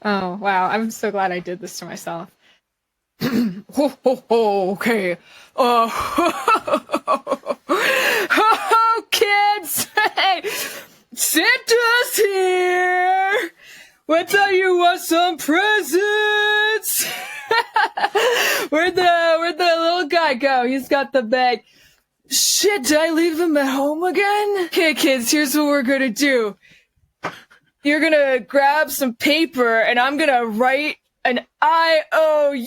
Oh, wow. I'm so glad I did this to myself. Ho, ho, ho, okay. Kids! Hey! Santa's here! What thought you want some presents? Where'd the little guy go? He's got the bag. Shit, did I leave them at home again? Okay, kids, here's what we're gonna do. You're gonna grab some paper and I'm gonna write an IOU!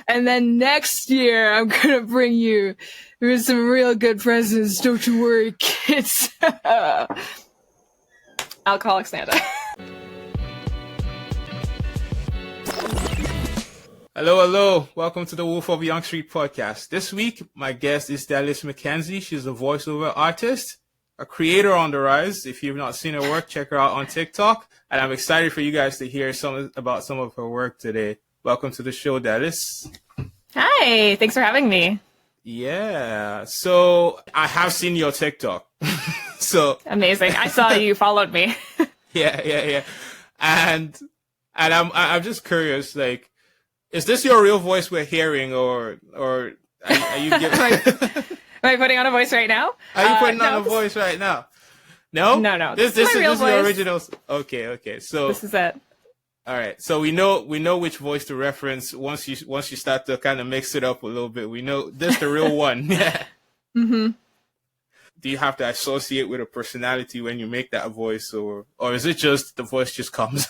And then next year I'm gonna bring you with some real good presents. Don't you worry, kids. Alcoholic Santa. Hello. Welcome to the Wolf of Young Street podcast. This week, my guest is Dallis Mackenzie. She's a voiceover artist, a creator on the rise. If you've not seen her work, check her out on TikTok. And I'm excited for you guys to hear about some of her work today. Welcome to the show, Dallis. Hi, thanks for having me. Yeah. So I have seen your TikTok. So amazing. I saw you followed me. Yeah. And I'm just curious, like, is this your real voice we're hearing, or are you giving? Am I putting on a voice right now? Are you putting on a voice right now? No. This is the original. Okay. So this is it. All right. So we know which voice to reference once you start to kind of mix it up a little bit. We know this is the real one. Yeah. Mm-hmm. Do you have to associate with a personality when you make that voice, or is it just the voice just comes?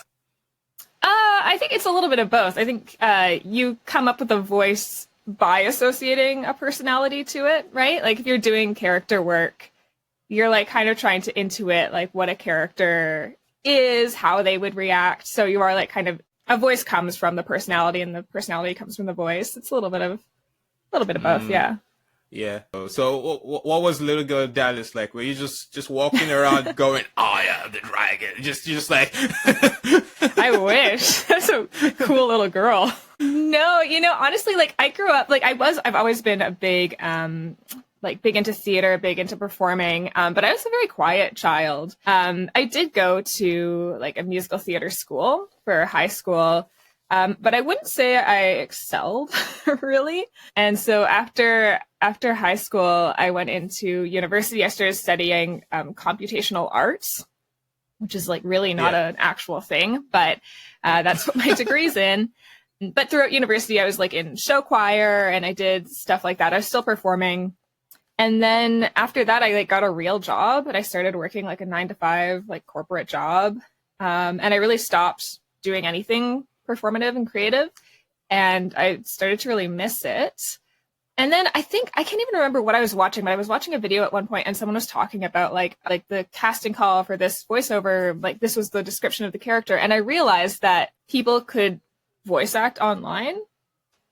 I think it's a little bit of both. I think you come up with a voice by associating a personality to it, right? Like if you're doing character work, you're like kind of trying to intuit like what a character is, how they would react. So you are like kind of, a voice comes from the personality and the personality comes from the voice. It's a little bit of both, yeah. Yeah. So what was little girl Dallis like? Were you just walking around going, "Oh yeah, the dragon"? Just like. I wish. That's a cool little girl. No, honestly, like I grew up, like I've always been a big, big into theater, big into performing. But I was a very quiet child. I did go to like a musical theater school for high school. But I wouldn't say I excelled really. And so after high school, I went into university. I started studying computational arts, which is like really not an actual thing, but that's what my degree's in. But throughout university, I was like in show choir and I did stuff like that. I was still performing. And then after that, I like got a real job and I started working like a 9-to-5 like corporate job. And I really stopped doing anything performative and creative. And I started to really miss it. And then I think, I can't even remember what I was watching, but I was watching a video at one point and someone was talking about like the casting call for this voiceover, like this was the description of the character. And I realized that people could voice act online.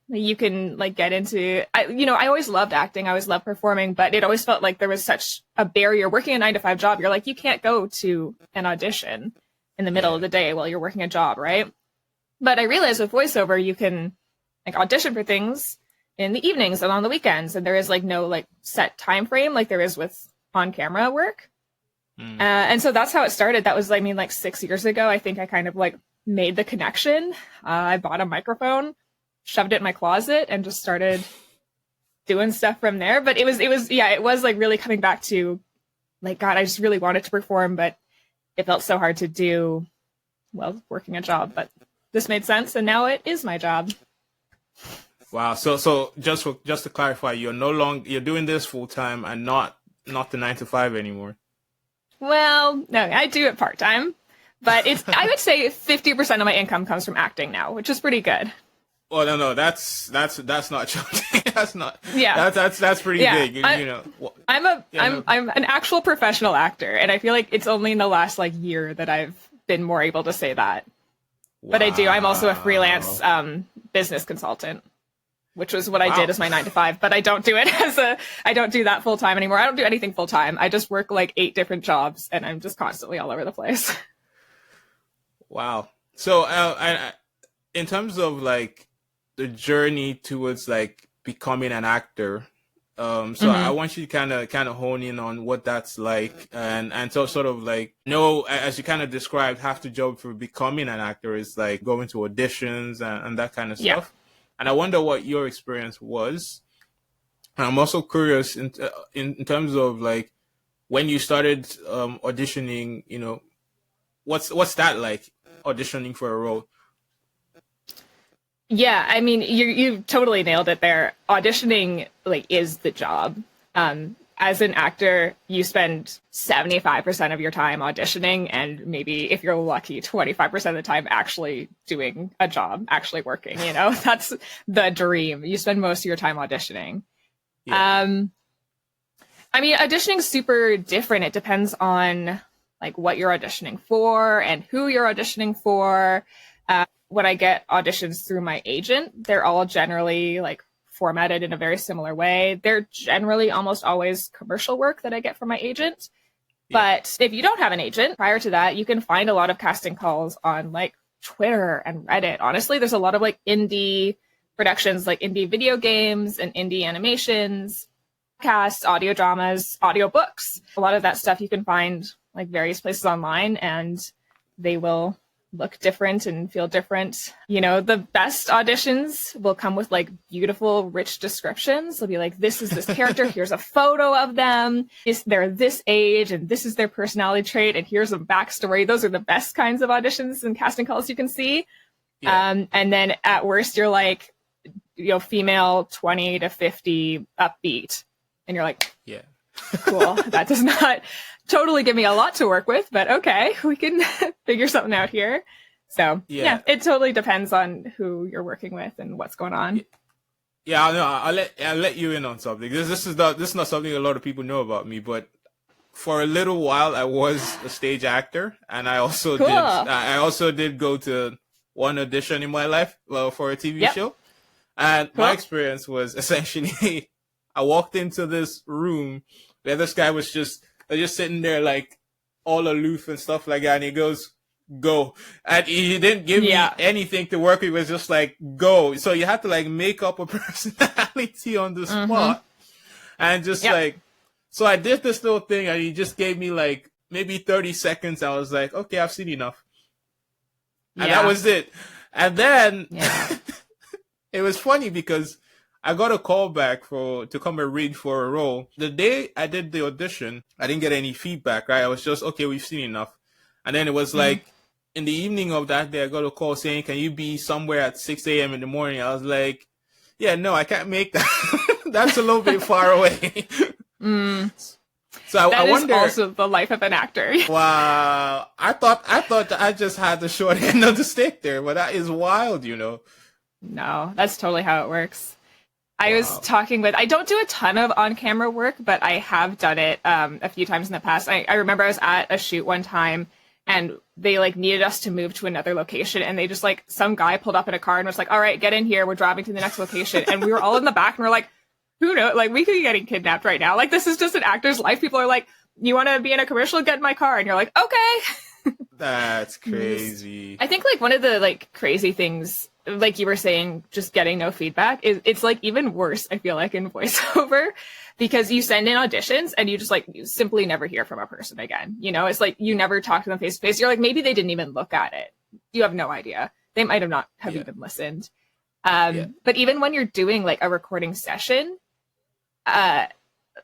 You can like get into, I always loved acting. I always loved performing, but it always felt like there was such a barrier. Working a 9-to-5 job, you're like, you can't go to an audition in the middle of the day while you're working a job, right? But I realized with voiceover, you can like audition for things in the evenings and on the weekends. And there is like no like set time frame like there is with on camera work. And so that's how it started. That was, 6 years ago. I think I kind of like made the connection. I bought a microphone, shoved it in my closet and just started doing stuff from there. But it was like really coming back to like, God, I just really wanted to perform, but it felt so hard to do while working a job. But this made sense, and now it is my job. Wow. So just to clarify, you're doing this full time and not the 9-to-5 anymore. Well, no, I do it part time, but I would say 50% of my income comes from acting now, which is pretty good. Well, no, that's not true. That's not. Yeah. That's pretty big. I'm an actual professional actor, and I feel like it's only in the last like year that I've been more able to say that. Wow. But I do. I'm also a freelance business consultant, which was what I did as my 9-to-5. But I don't do it I don't do that full time anymore. I don't do anything full time. I just work like 8 different jobs, and I'm just constantly all over the place. Wow. So, in terms of like the journey towards like becoming an actor, So I want you to kind of hone in on what that's like, and so sort of like, as you kind of described, half the job for becoming an actor is like going to auditions and that kind of stuff. And I wonder what your experience was. And I'm also curious in terms of like when you started auditioning, what's that like, auditioning for a role? Yeah, I mean, you totally nailed it there. Auditioning like is the job. As an actor, you spend 75% of your time auditioning, and maybe if you're lucky, 25% of the time actually doing a job, actually working. That's the dream. You spend most of your time auditioning. Yeah. I mean, auditioning is super different. It depends on like what you're auditioning for and who you're auditioning for. When I get auditions through my agent, they're all generally like formatted in a very similar way. They're generally almost always commercial work that I get from my agent. Yeah. But if you don't have an agent, prior to that, you can find a lot of casting calls on like Twitter and Reddit. Honestly, there's a lot of like indie productions, like indie video games and indie animations, podcasts, audio dramas, audio books. A lot of that stuff you can find like various places online, and they will look different and feel different. The best auditions will come with like beautiful, rich descriptions. They'll be like, this is this character. Here's a photo of them. They're this age and this is their personality trait. And here's a backstory. Those are the best kinds of auditions and casting calls you can see. Yeah. And then at worst, you're like, female 20 to 50 upbeat. And you're like, yeah, cool. That does not totally give me a lot to work with, but okay, we can figure something out here. So yeah, it totally depends on who you're working with and what's going on. Yeah, I'll let you in on something. This is not something a lot of people know about me, but for a little while I was a stage actor, and I also did go to one audition in my life, for a TV show. And my experience was essentially I walked into this room where this guy was just sitting there like all aloof and stuff like that, and he goes, go. And he didn't give me anything to work with. It was just like, go. So you had to like make up a personality on the spot. And just like, so I did this little thing, and he just gave me like maybe 30 seconds. I was like, okay, I've seen enough. And that was it. And then it was funny because I got a call back to come and read for a role. The day I did the audition, I didn't get any feedback, right? I was just, okay, we've seen enough. And then it was like, in the evening of that day, I got a call saying, can you be somewhere at 6 a.m. in the morning? I was like, yeah, no, I can't make that. That's a little bit far away. So I wonder. That is also the life of an actor. Wow. I thought that I just had the short end of the stick there, but that is wild, No, that's totally how it works. I was talking I don't do a ton of on-camera work, but I have done it a few times in the past. I remember I was at a shoot one time, and they like needed us to move to another location, and they just like, some guy pulled up in a car and was like, all right, get in here, we're driving to the next location. And we were all in the back, and we're like, who knows? Like, we could be getting kidnapped right now. Like, this is just an actor's life. People are like, you want to be in a commercial? Get in my car. And you're like, okay. That's crazy. I think like one of the like crazy things, like you were saying, just getting no feedback, it's like even worse, I feel like, in voiceover, because you send in auditions and you just like, you simply never hear from a person again. It's like you never talk to them face to face. You're like, maybe they didn't even look at it. You have no idea. They might have not have even listened. But even when you're doing like a recording session,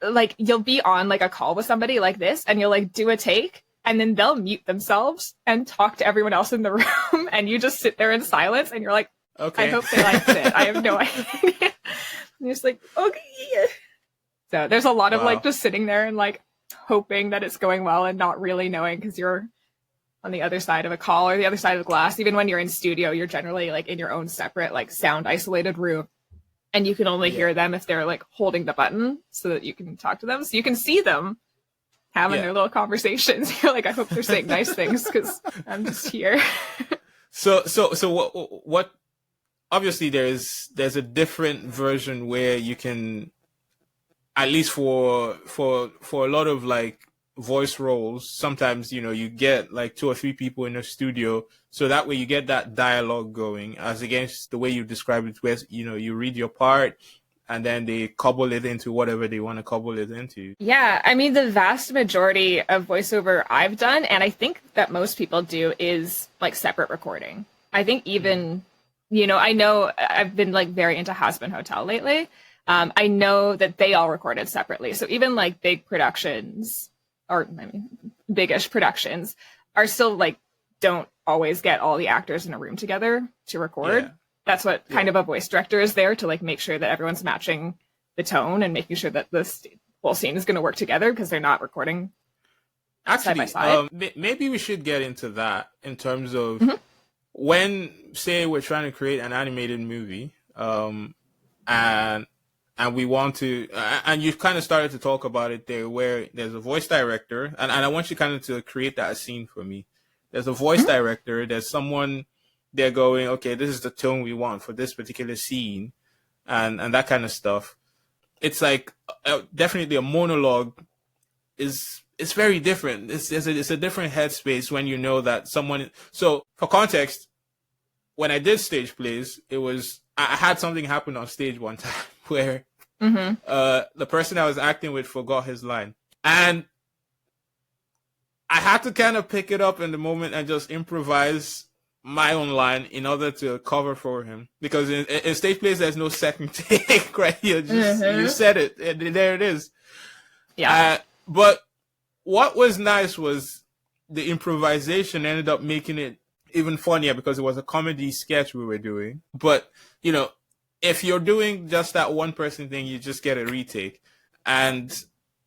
like you'll be on like a call with somebody like this, and you'll like do a take, and then they'll mute themselves and talk to everyone else in the room, and you just sit there in silence, and you're like, okay, I hope they liked it. I have no idea. And you're just like, okay. So there's a lot of like just sitting there and like hoping that it's going well and not really knowing, because you're on the other side of a call or the other side of the glass. Even when you're in studio, you're generally like in your own separate, like sound isolated room. And you can only hear them if they're like holding the button so that you can talk to them. So you can see them having their little conversations. You're like, I hope they're saying nice things, because I'm just here. So what? Obviously, there's a different version where you can, at least for a lot of like voice roles, sometimes you get like 2 or 3 people in a studio, so that way you get that dialogue going, as against the way you describe it, where you read your part and then they cobble it into whatever they want to cobble it into. Yeah, I mean, the vast majority of voiceover I've done, and I think that most people do, is like separate recording. I think even, I know I've been like very into Has Been Hotel lately. I know that they all recorded separately. So even like big productions, or I mean, big-ish productions, are still like, don't always get all the actors in a room together to record. Yeah. That's what kind of a voice director is there to like make sure that everyone's matching the tone and making sure that this whole scene is going to work together because they're not recording side by side. Maybe we should get into that in terms of when, say, we're trying to create an animated movie, and we want to, and you've kind of started to talk about it there, where there's a voice director, and I want you kind of to create that scene for me. There's a voice director, there's someone, they're going, okay, this is the tone we want for this particular scene, and that kind of stuff. It's like definitely a monologue it's very different. It's a different headspace when you know that someone. So for context, when I did stage plays, I had something happen on stage one time where the person I was acting with forgot his line, and I had to kind of pick it up in the moment and just improvise my own line in order to cover for him, because in stage plays there's no second take, right? You said it, and there it is. Yeah. But what was nice was the improvisation ended up making it even funnier because it was a comedy sketch we were doing. But if you're doing just that one person thing, you just get a retake. And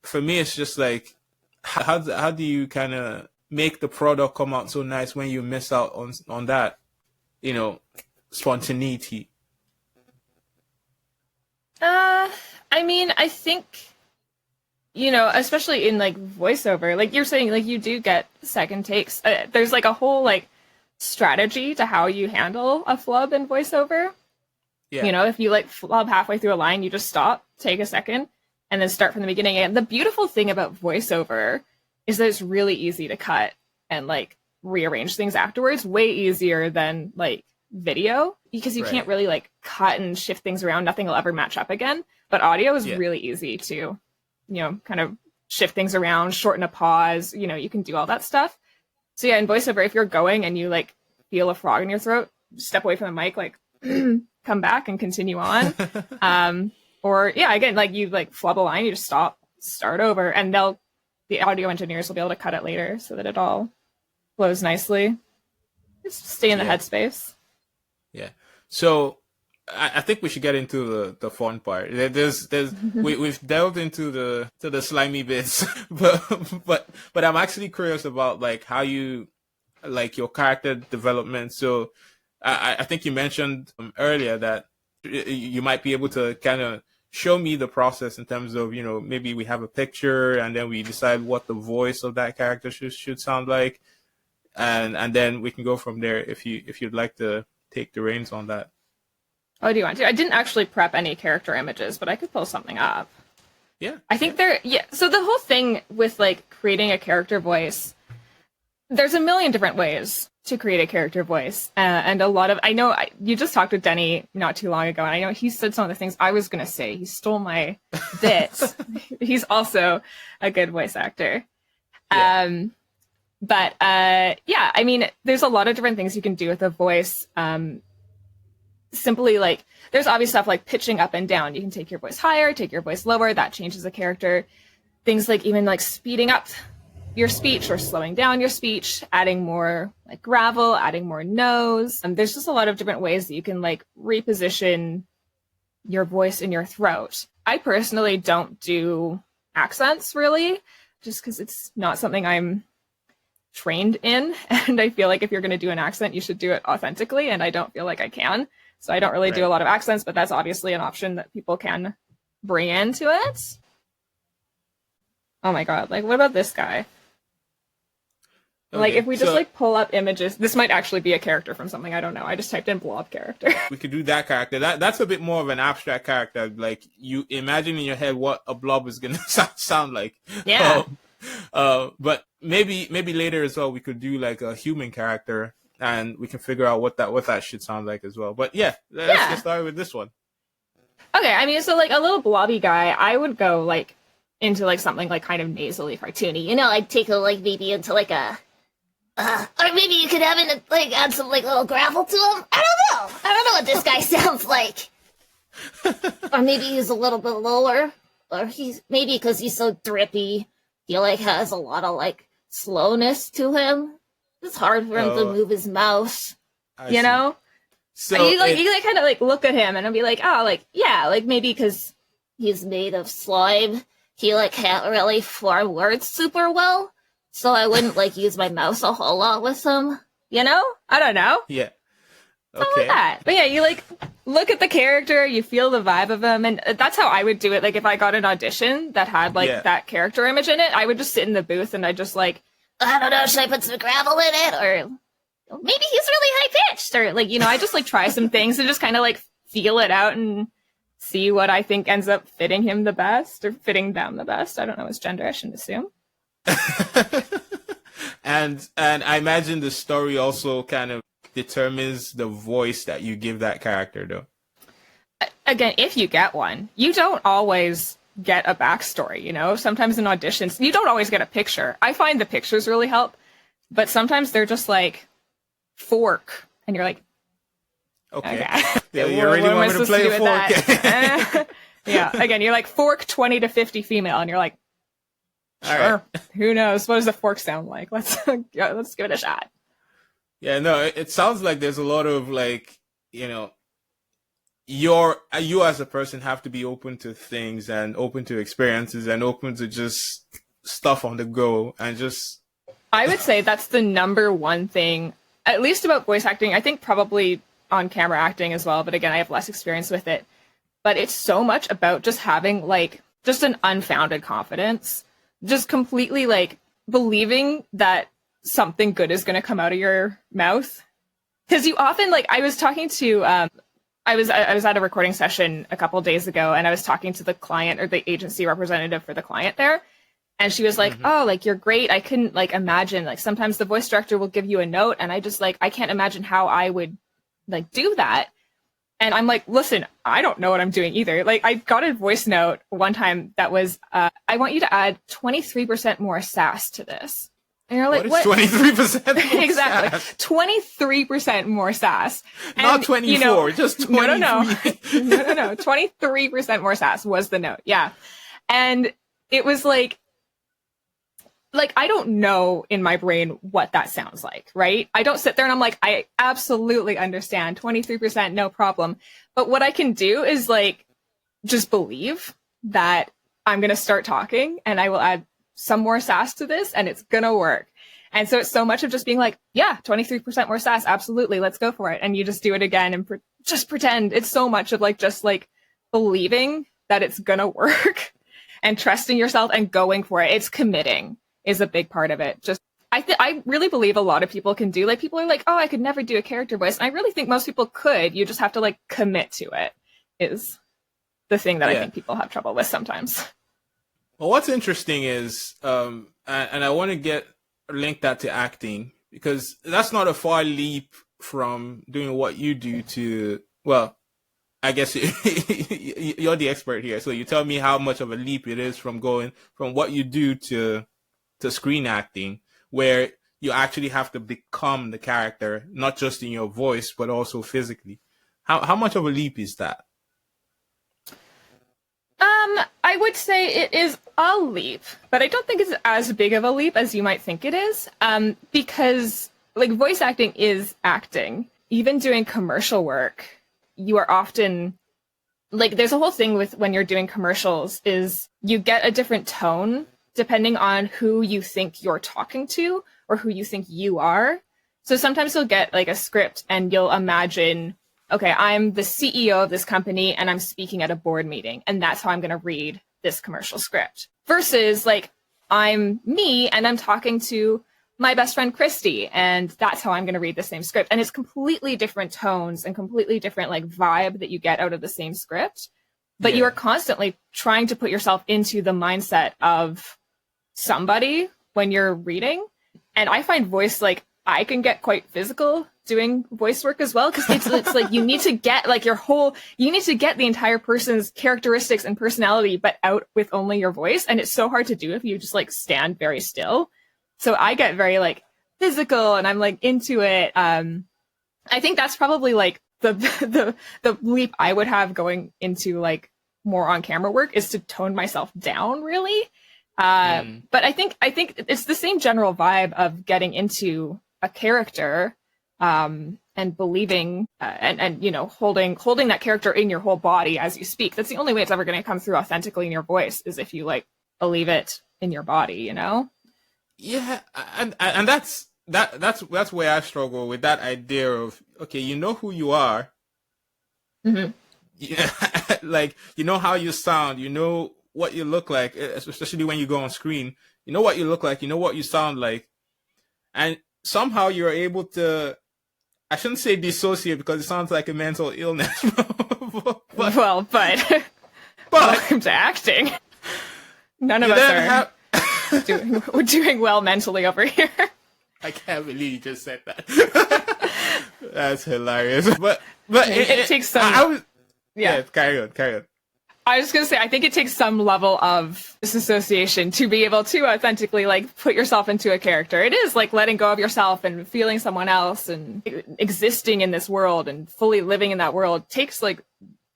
for me, it's just like, how do you kind of make the product come out so nice when you miss out on that, spontaneity? I mean, I think, especially in like voiceover, like you're saying, like you do get second takes. There's like a whole like strategy to how you handle a flub in voiceover. Yeah. If you like flub halfway through a line, you just stop, take a second, and then start from the beginning. And the beautiful thing about voiceover is that it's really easy to cut and like rearrange things afterwards, way easier than like video, because you can't really like cut and shift things around. Nothing will ever match up again. But audio is really easy to, kind of shift things around, shorten a pause, you can do all that stuff. So yeah, in voiceover, if you're going and you like feel a frog in your throat, step away from the mic, like come back and continue on. Or yeah, again, like you like flub a line, you just stop, start over, and the audio engineers will be able to cut it later so that it all flows nicely. Just stay in the headspace. Yeah. So I think we should get into the fun part. We've delved into the slimy bits, but I'm actually curious about like how you like your character development. So I think you mentioned earlier that you might be able to kind of show me the process in terms of, maybe we have a picture and then we decide what the voice of that character should sound like. And then we can go from there if you'd like to take the reins on that. Oh, do you want to? I didn't actually prep any character images, but I could pull something up. Yeah. I think so the whole thing with like creating a character voice, there's a million different ways to create a character voice. And a lot of, you just talked with Denny not too long ago, and I know he said some of the things I was going to say. He stole my bits. He's also a good voice actor. Yeah. I mean, there's a lot of different things you can do with a voice. Simply like, there's obvious stuff like pitching up and down. You can take your voice higher, take your voice lower. That changes the character. Things like even like speeding up your speech or slowing down your speech, adding more like gravel, adding more nose. There's just a lot of different ways that you can like reposition your voice in your throat. I personally don't do accents really, just because it's not something I'm trained in. And I feel like if you're going to do an accent, you should do it authentically. And I don't feel like I can. So I don't really do a lot of accents, but that's obviously an option that people can bring into it. Oh my God. Like, what about this guy? Okay, like, if we just like pull up images, this might actually be a character from something. I don't know. I just typed in blob character. We could do that character. That's a bit more of an abstract character. Like, you imagine in your head what a blob is going to sound like. Yeah. But maybe later as well, we could do like a human character, and we can figure out what that should sound like as well. But let's get started with this one. Okay, I mean, so like a little blobby guy, I would go like into like something like kind of nasally cartoony. You know, I'd take a like maybe into like a or maybe you could have it like add some like little gravel to him. I don't know. I don't know what this guy sounds like. Or maybe he's a little bit lower. Or he's maybe because he's so drippy, he like has a lot of like slowness to him. It's hard for him to move his mouth. You know? So you like kind of like look at him and I'll be like, oh, like yeah, like maybe because he's made of slime, he like can't really form words super well. So I wouldn't like use my mouth a whole lot with him. You know? I don't know. Yeah. Something like that. But yeah, you like look at the character, you feel the vibe of him, and that's how I would do it. Like if I got an audition that had like that character image in it, I would just sit in the booth and I just like, I don't know, should I put some gravel in it? Or maybe he's really high pitched, or like, you know, I just like try some things and just kind of like feel it out and see what I think ends up fitting him the best or fitting them the best. I don't know his gender, I shouldn't assume. and I imagine the story also kind of determines the voice that you give that character, though. Again, if you get one, you don't always get a backstory, you know? Sometimes in auditions, you don't always get a picture. I find the pictures really help, but sometimes they're just like, fork, and you're like, okay. Yeah, you already want me to play a fork. Yeah, again, you're like, fork 20 to 50 female, and you're like, sure, right. Who knows? What does a fork sound like? Let's give it a shot. Yeah, no, it sounds like there's a lot of like, you know, you as a person have to be open to things and open to experiences and open to just stuff on the go and just. I would say that's the number one thing, at least about voice acting. I think probably on camera acting as well, but again, I have less experience with it. But it's so much about just having like just an unfounded confidence, just completely like believing that something good is going to come out of your mouth. Because you often like, I was talking to, I was at a recording session a couple days ago, and I was talking to the client or the agency representative for the client there. And she was like, oh, like, you're great. I couldn't like imagine, like, sometimes the voice director will give you a note, and I just like, I can't imagine how I would like do that. And I'm like, listen, I don't know what I'm doing either. Like, I got a voice note one time that was, I want you to add 23% more sass to this. And you're like, what? 23% exactly. 23% more sass. And, not 24, you know, just 23. No. 23% more sass was the note. Yeah. And it was like, I don't know in my brain what that sounds like, right? I don't sit there and I'm like, I absolutely understand 23%, no problem. But what I can do is like, just believe that I'm going to start talking and I will add some more sass to this and it's going to work. And so it's so much of just being like, yeah, 23% more sass. Absolutely. Let's go for it. And you just do it again and just pretend. It's so much of like, just like believing that it's going to work and trusting yourself and going for it. It's committing is a big part of it. Just, I really believe a lot of people can do, like, people are like, oh, I could never do a character voice. And I really think most people could. You just have to like commit to it is the thing that I think people have trouble with sometimes. Well, what's interesting is, and I want to link that to acting, because that's not a far leap from doing what you do to, well, I guess you're the expert here. So you tell me how much of a leap it is from going from what you do to screen acting, where you actually have to become the character, not just in your voice, but also physically. How much of a leap is that? I would say it is a leap, but I don't think it's as big of a leap as you might think it is. Because like voice acting is acting. Even doing commercial work, you are often like, there's a whole thing with when you're doing commercials is you get a different tone depending on who you think you're talking to or who you think you are. So sometimes you'll get like a script and you'll imagine, okay, I'm the CEO of this company and I'm speaking at a board meeting and that's how I'm going to read this commercial script. Versus like, I'm me and I'm talking to my best friend Christy and that's how I'm going to read the same script. And it's completely different tones and completely different like vibe that you get out of the same script. But you are constantly trying to put yourself into the mindset of somebody when you're reading. And I find voice, like, I can get quite physical doing voice work as well, because it's like you need to get like you need to get the entire person's characteristics and personality, but out with only your voice, and it's so hard to do if you just like stand very still. So I get very like physical, and I'm like into it. I think that's probably like the leap I would have going into like more on camera work, is to tone myself down really. But I think it's the same general vibe of getting into a character, and believing, and you know, holding that character in your whole body as you speak. That's the only way it's ever going to come through authentically in your voice, is if you like believe it in your body, you know? Yeah, and that's where I struggle with that idea of, okay, you know who you are. Mm-hmm. Yeah, like, you know how you sound, you know what you look like, especially when you go on screen. You know what you look like, you know what you sound like, and somehow you're able to, I shouldn't say dissociate because it sounds like a mental illness, but welcome to acting. None of us are doing well mentally over here. I can't believe you just said that. That's hilarious. But it takes some. Yeah, carry on. I was going to say, I think it takes some level of disassociation to be able to authentically like put yourself into a character. It is like letting go of yourself and feeling someone else and existing in this world and fully living in that world takes like,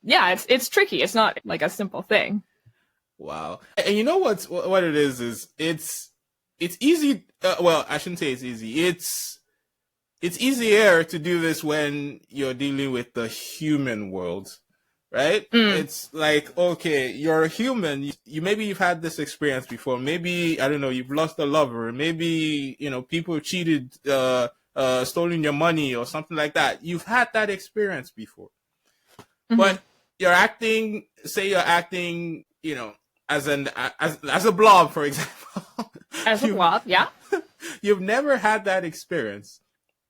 yeah, it's tricky. It's not like a simple thing. Wow. And you know what it is it's easy. Well, I shouldn't say it's easy. It's easier to do this when you're dealing with the human world. Right? It's like, okay, you're a human. Maybe you've had this experience before. Maybe, I don't know, you've lost a lover. Maybe, you know, people cheated, stolen your money or something like that. You've had that experience before. Mm-hmm. But you're acting, you know, as a blob, for example. As a blob, yeah. You've never had that experience.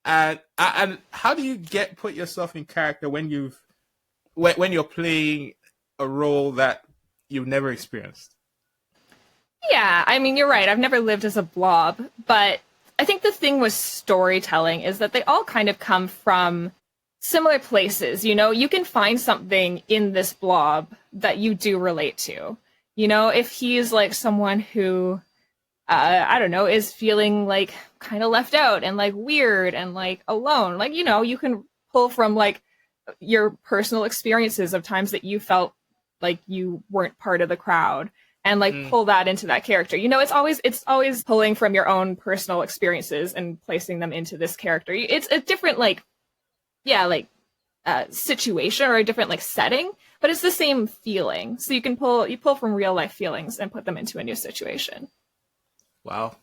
And how do you put yourself in character when you're playing a role that you've never experienced? Yeah, I mean, you're right. I've never lived as a blob, but I think the thing with storytelling is that they all kind of come from similar places. You know, you can find something in this blob that you do relate to. You know, if he's like someone who, I don't know, is feeling like kind of left out and like weird and like alone, like, you know, you can pull from like your personal experiences of times that you felt like you weren't part of the crowd and like pull that into that character. You know, it's always pulling from your own personal experiences and placing them into this character. It's a different situation or a different like setting, but it's the same feeling. So you pull from real life feelings and put them into a new situation. Wow.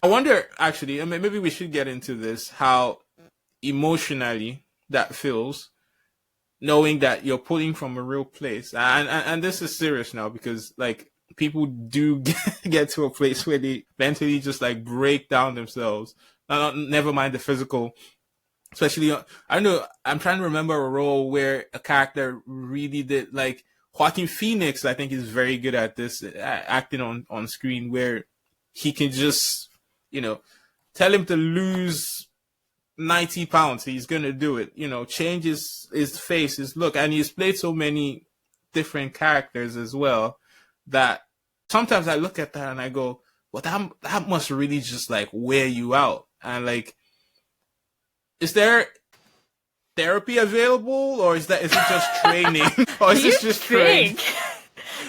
I wonder, actually, I mean, maybe we should get into this, how emotionally that feels, knowing that you're pulling from a real place. And this is serious now, because like people do get to a place where they mentally just like break down themselves. Never mind the physical. Especially, I don't know, I'm trying to remember a role where a character really did, like Joaquin Phoenix, I think, is very good at this, acting on screen, where he can just, you know, tell him to lose 90 pounds, he's gonna do it. You know, change his face, his look, and he's played so many different characters as well that sometimes I look at that and I go, well, that must really just like wear you out. And like, is there therapy available, or is it just training, or is this just training?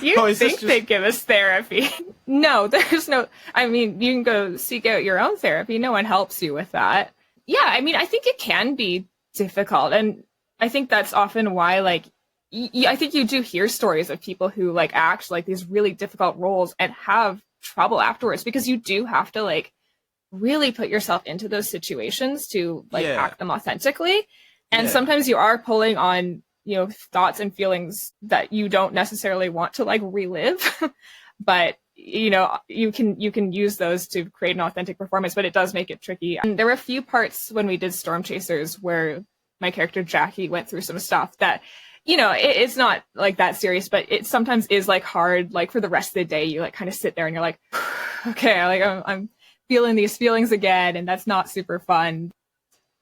You think they give us therapy? No, there's no. I mean, you can go seek out your own therapy. No one helps you with that. Yeah, I mean, I think it can be difficult. And I think that's often why, like, I think you do hear stories of people who, like, act, like, these really difficult roles and have trouble afterwards, because you do have to, like, really put yourself into those situations to, like, act them authentically. And sometimes you are pulling on, you know, thoughts and feelings that you don't necessarily want to, like, relive. But you know, you can use those to create an authentic performance, but it does make it tricky. And there were a few parts when we did Storm Chasers where my character Jackie went through some stuff that, you know, it's not like that serious, but it sometimes is like hard, like for the rest of the day, you like kind of sit there and you're like, okay, like I'm feeling these feelings again, and that's not super fun.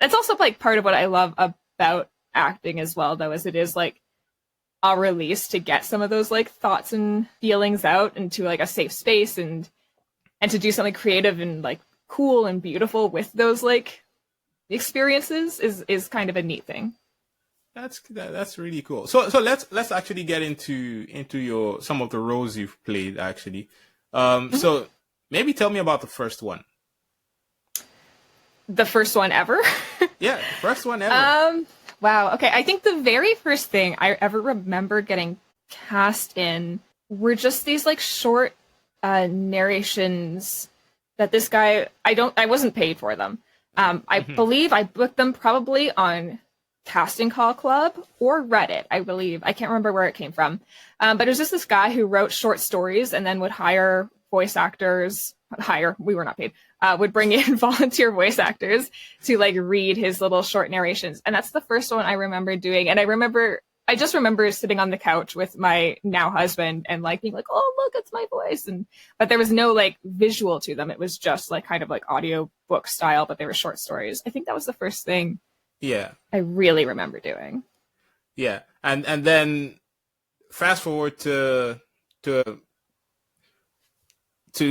That's also like part of what I love about acting as well, though, is it is like a release to get some of those like thoughts and feelings out into like a safe space, and to do something creative and like cool and beautiful with those like experiences is kind of a neat thing. That's really cool. So let's actually get into your some of the roles you've played actually. So maybe tell me about the first one. The first one ever? Yeah, the first one ever. Wow. Okay. I think the very first thing I ever remember getting cast in were just these like short narrations that this guy, I wasn't paid for them. I believe I booked them probably on Casting Call Club or Reddit, I believe. I can't remember where it came from. But it was just this guy who wrote short stories and then would hire voice actors. We were not paid. Would bring in volunteer voice actors to like read his little short narrations. And that's the first one I remember doing. And I just remember sitting on the couch with my now husband and like being like, oh, look, it's my voice. But there was no like visual to them. It was just like kind of like audio book style, but they were short stories. I think that was the first thing I really remember doing. Yeah. And then fast forward to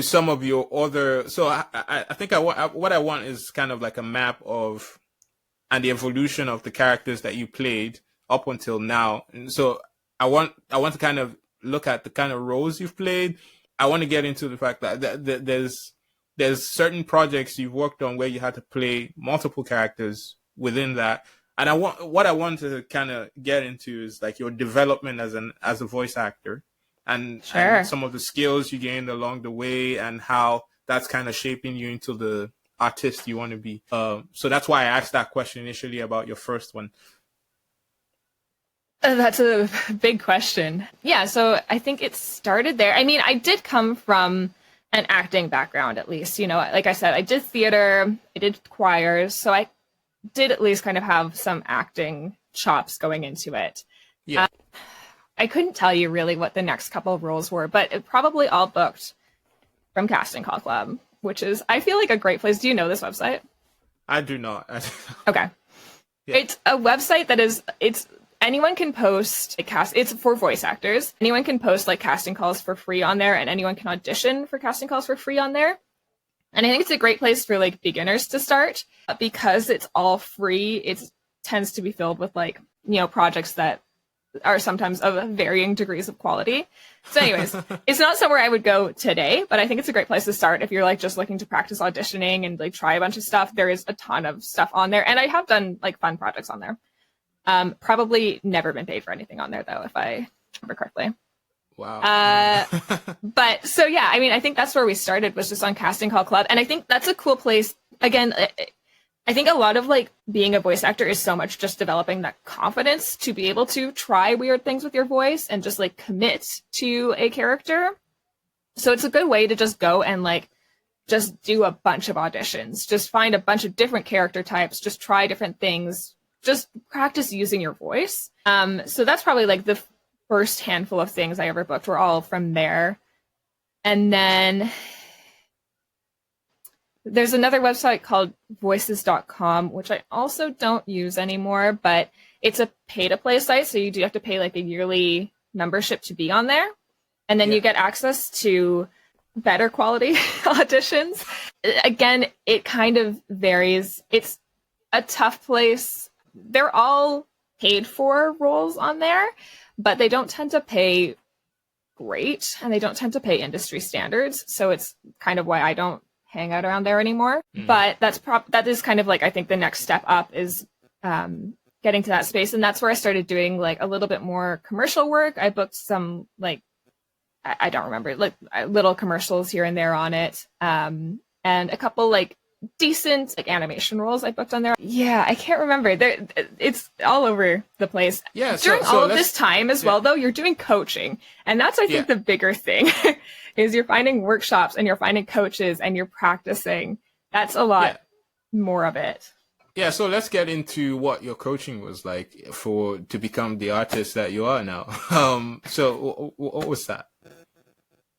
some of your other, so I think what I want is kind of like a map of and the evolution of the characters that you played up until now. And so I want to kind of look at the kind of roles you've played. I want to get into the fact that there's certain projects you've worked on where you had to play multiple characters within that. And what I want to kind of get into is like your development as a voice actor. And some of the skills you gained along the way and how that's kind of shaping you into the artist you want to be. So that's why I asked that question initially about your first one. That's a big question. Yeah, so I think it started there. I mean, I did come from an acting background, at least. You know, like I said, I did theater, I did choirs, so I did at least kind of have some acting chops going into it. Yeah. I couldn't tell you really what the next couple of roles were, but it probably all booked from Casting Call Club, which is, I feel like, a great place. Do you know this website? I do not. Okay. Yeah. It's a website that it's anyone can post a cast. It's for voice actors. Anyone can post like casting calls for free on there, and anyone can audition for casting calls for free on there. And I think it's a great place for like beginners to start because it's all free. It tends to be filled with like, you know, projects that are sometimes of varying degrees of quality. So anyways, it's not somewhere I would go today, but I think it's a great place to start if you're like just looking to practice auditioning and like try a bunch of stuff. There is a ton of stuff on there, and I have done like fun projects on there. Probably never been paid for anything on there though, if I remember correctly. Wow. But so yeah, I mean, I think that's where we started, was just on Casting Call Club. And I think that's a cool place. Again, I think a lot of like being a voice actor is so much just developing that confidence to be able to try weird things with your voice and just like commit to a character. So it's a good way to just go and like just do a bunch of auditions, just find a bunch of different character types, just try different things, just practice using your voice. So that's probably like the first handful of things I ever booked were all from there. And then there's another website called voices.com, which I also don't use anymore, but it's a pay-to-play site, so you do have to pay like a yearly membership to be on there. And then you get access to better quality auditions. Again, it kind of varies. It's a tough place. They're all paid for roles on there, but they don't tend to pay great, and they don't tend to pay industry standards. So it's kind of why I don't hang out around there anymore. But that is kind of like, I think the next step up is getting to that space. And that's where I started doing like a little bit more commercial work. I booked some like, I don't remember, like little commercials here and there on it. And a couple like decent like animation roles I booked on there. Yeah, I can't remember. It's all over the place. Yeah. During all of this time as well, though, you're doing coaching. And that's, I think, the bigger thing is you're finding workshops and you're finding coaches and you're practicing. That's a lot more of it. Yeah, so let's get into what your coaching was like to become the artist that you are now. So what was that?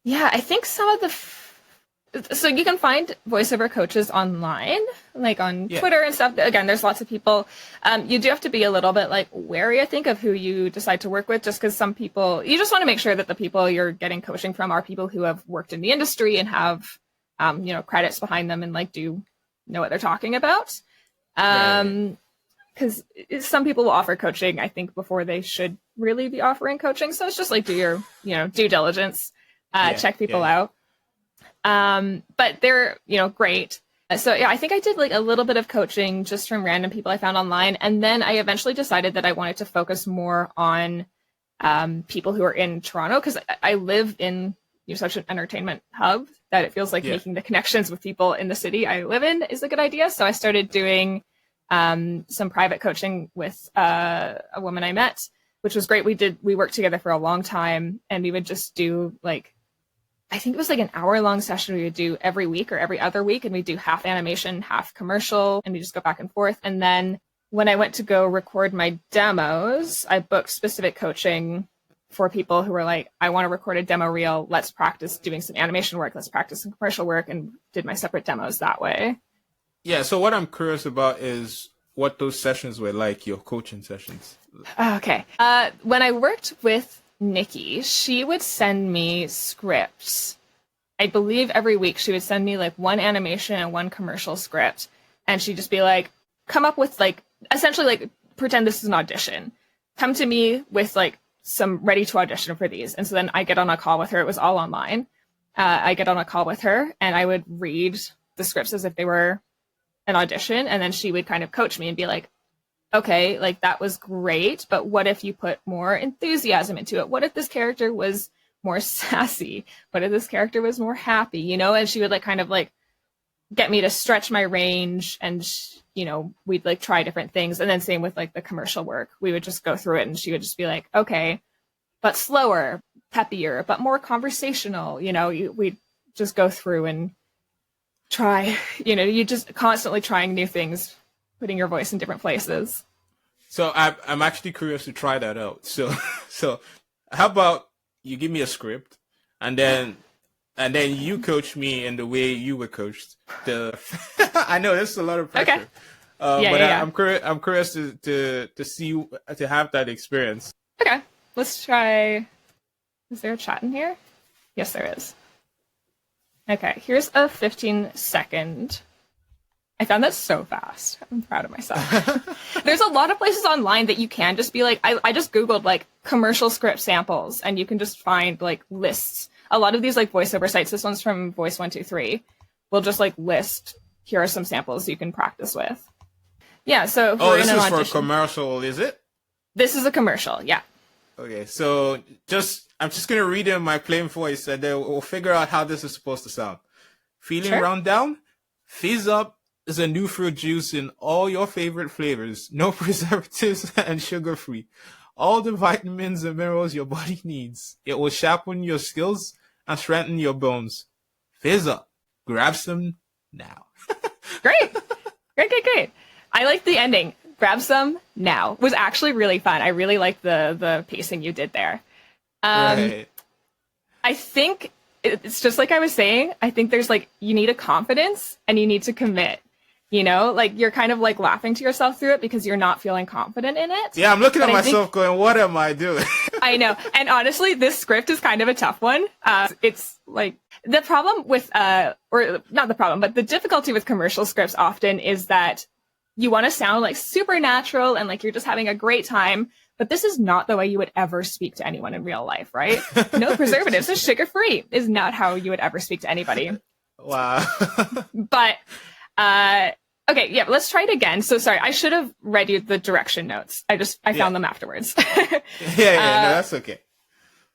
Yeah, I think some of the So you can find voiceover coaches online, like on Yeah. Twitter and stuff. Again, there's lots of people. You do have to be a little bit like wary, I think, of who you decide to work with, just because some people, you just want to make sure that the people you're getting coaching from are people who have worked in the industry and have, credits behind them and like do know what they're talking about. Because some people will offer coaching, I think, before they should really be offering coaching. So it's just like do your, due diligence, check people out. But they're, great. So yeah, I think I did like a little bit of coaching just from random people I found online. And then I eventually decided that I wanted to focus more on people who are in Toronto, because I live in such an entertainment hub that it feels like making the connections with people in the city I live in is a good idea. So I started doing some private coaching with a woman I met, which was great. We worked together for a long time, and we would just do like, I think it was like an hour-long session we would do every week or every other week, and we'd do half animation, half commercial, and we just go back and forth. And then when I went to go record my demos, I booked specific coaching for people who were like, I want to record a demo reel. Let's practice doing some animation work. Let's practice some commercial work, and did my separate demos that way. Yeah, so what I'm curious about is what those sessions were like, your coaching sessions. Okay. When I worked with Nikki, she would send me scripts. I believe every week she would send me like one animation and one commercial script. And she'd just be like, come up with like, essentially like, pretend this is an audition. Come to me with like some ready to audition for these. And so then I get on a call with her. It was all online. I get on a call with her and I would read the scripts as if they were an audition. And then she would kind of coach me and be like, okay, like that was great, but what if you put more enthusiasm into it? What if this character was more sassy? What if this character was more happy? And she would like kind of like get me to stretch my range, and we'd like try different things. And then same with like the commercial work, we would just go through it, and she would just be like, okay, but slower, peppier, but more conversational. We'd just go through and try. You just constantly trying new things, putting your voice in different places. So I'm actually curious to try that out. So how about you give me a script, and then you coach me in the way you were coached. I know this is a lot of pressure. Okay. I'm curious to see, to have that experience. Okay, let's try. Is there a chat in here? Yes, there is. Okay, here's a 15-second. I found that so fast. I'm proud of myself. There's a lot of places online that you can just be like, I just Googled like commercial script samples, and you can just find like lists. A lot of these like voiceover sites, this one's from Voice 123, will just like list, here are some samples you can practice with. Yeah, so this is for a commercial, is it? This is a commercial, yeah. Okay, so I'm just going to read in my plain voice, and then we'll figure out how this is supposed to sound. Feeling run down? Fizz Up is a new fruit juice in all your favorite flavors. No preservatives and sugar-free. All the vitamins and minerals your body needs. It will sharpen your skills and strengthen your bones. Fizz Up. Grab some now. Great. I like the ending. Grab some now. It was actually really fun. I really liked the pacing you did there. Right. I think it's just like I was saying. I think there's like, you need a confidence and you need to commit. Like you're kind of like laughing to yourself through it because you're not feeling confident in it. Yeah, I'm looking at myself going, what am I doing? I know. And honestly, this script is kind of a tough one. It's like the problem with, or not the problem, but the difficulty with commercial scripts often is that you want to sound like super natural and like you're just having a great time. But this is not the way you would ever speak to anyone in real life, right? No preservatives, it's sugar-free is not how you would ever speak to anybody. Wow. But, okay, yeah, let's try it again. So sorry, I should have read you the direction notes. I found them afterwards. No, that's okay.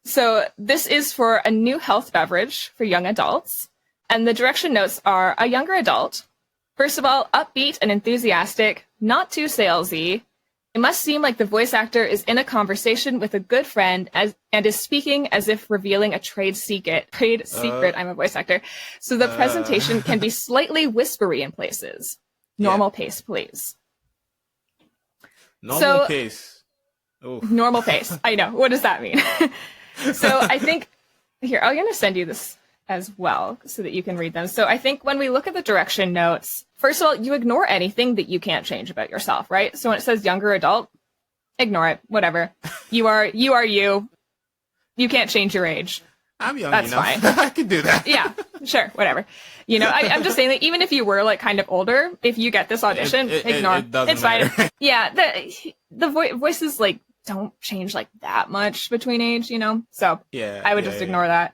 So this is for a new health beverage for young adults. And the direction notes are a younger adult. First of all, upbeat and enthusiastic, not too salesy. It must seem like the voice actor is in a conversation with a good friend and is speaking as if revealing a trade secret. I'm a voice actor. So the presentation can be slightly whispery in places. Normal pace, please. Normal pace. Normal pace. I know. What does that mean? So I think, here, I'm going to send you this as well so that you can read them. So I think when we look at the direction notes, first of all, you ignore anything that you can't change about yourself, right? So when it says younger adult, ignore it, whatever. You are you. You can't change your age. I'm young That's enough. fine. I can do that. Yeah, sure, whatever. I'm just saying that even if you were like kind of older, if you get this audition, ignore. It doesn't it's matter. fine. Yeah, the voices like don't change like that much between age, So Yeah, I would just ignore that.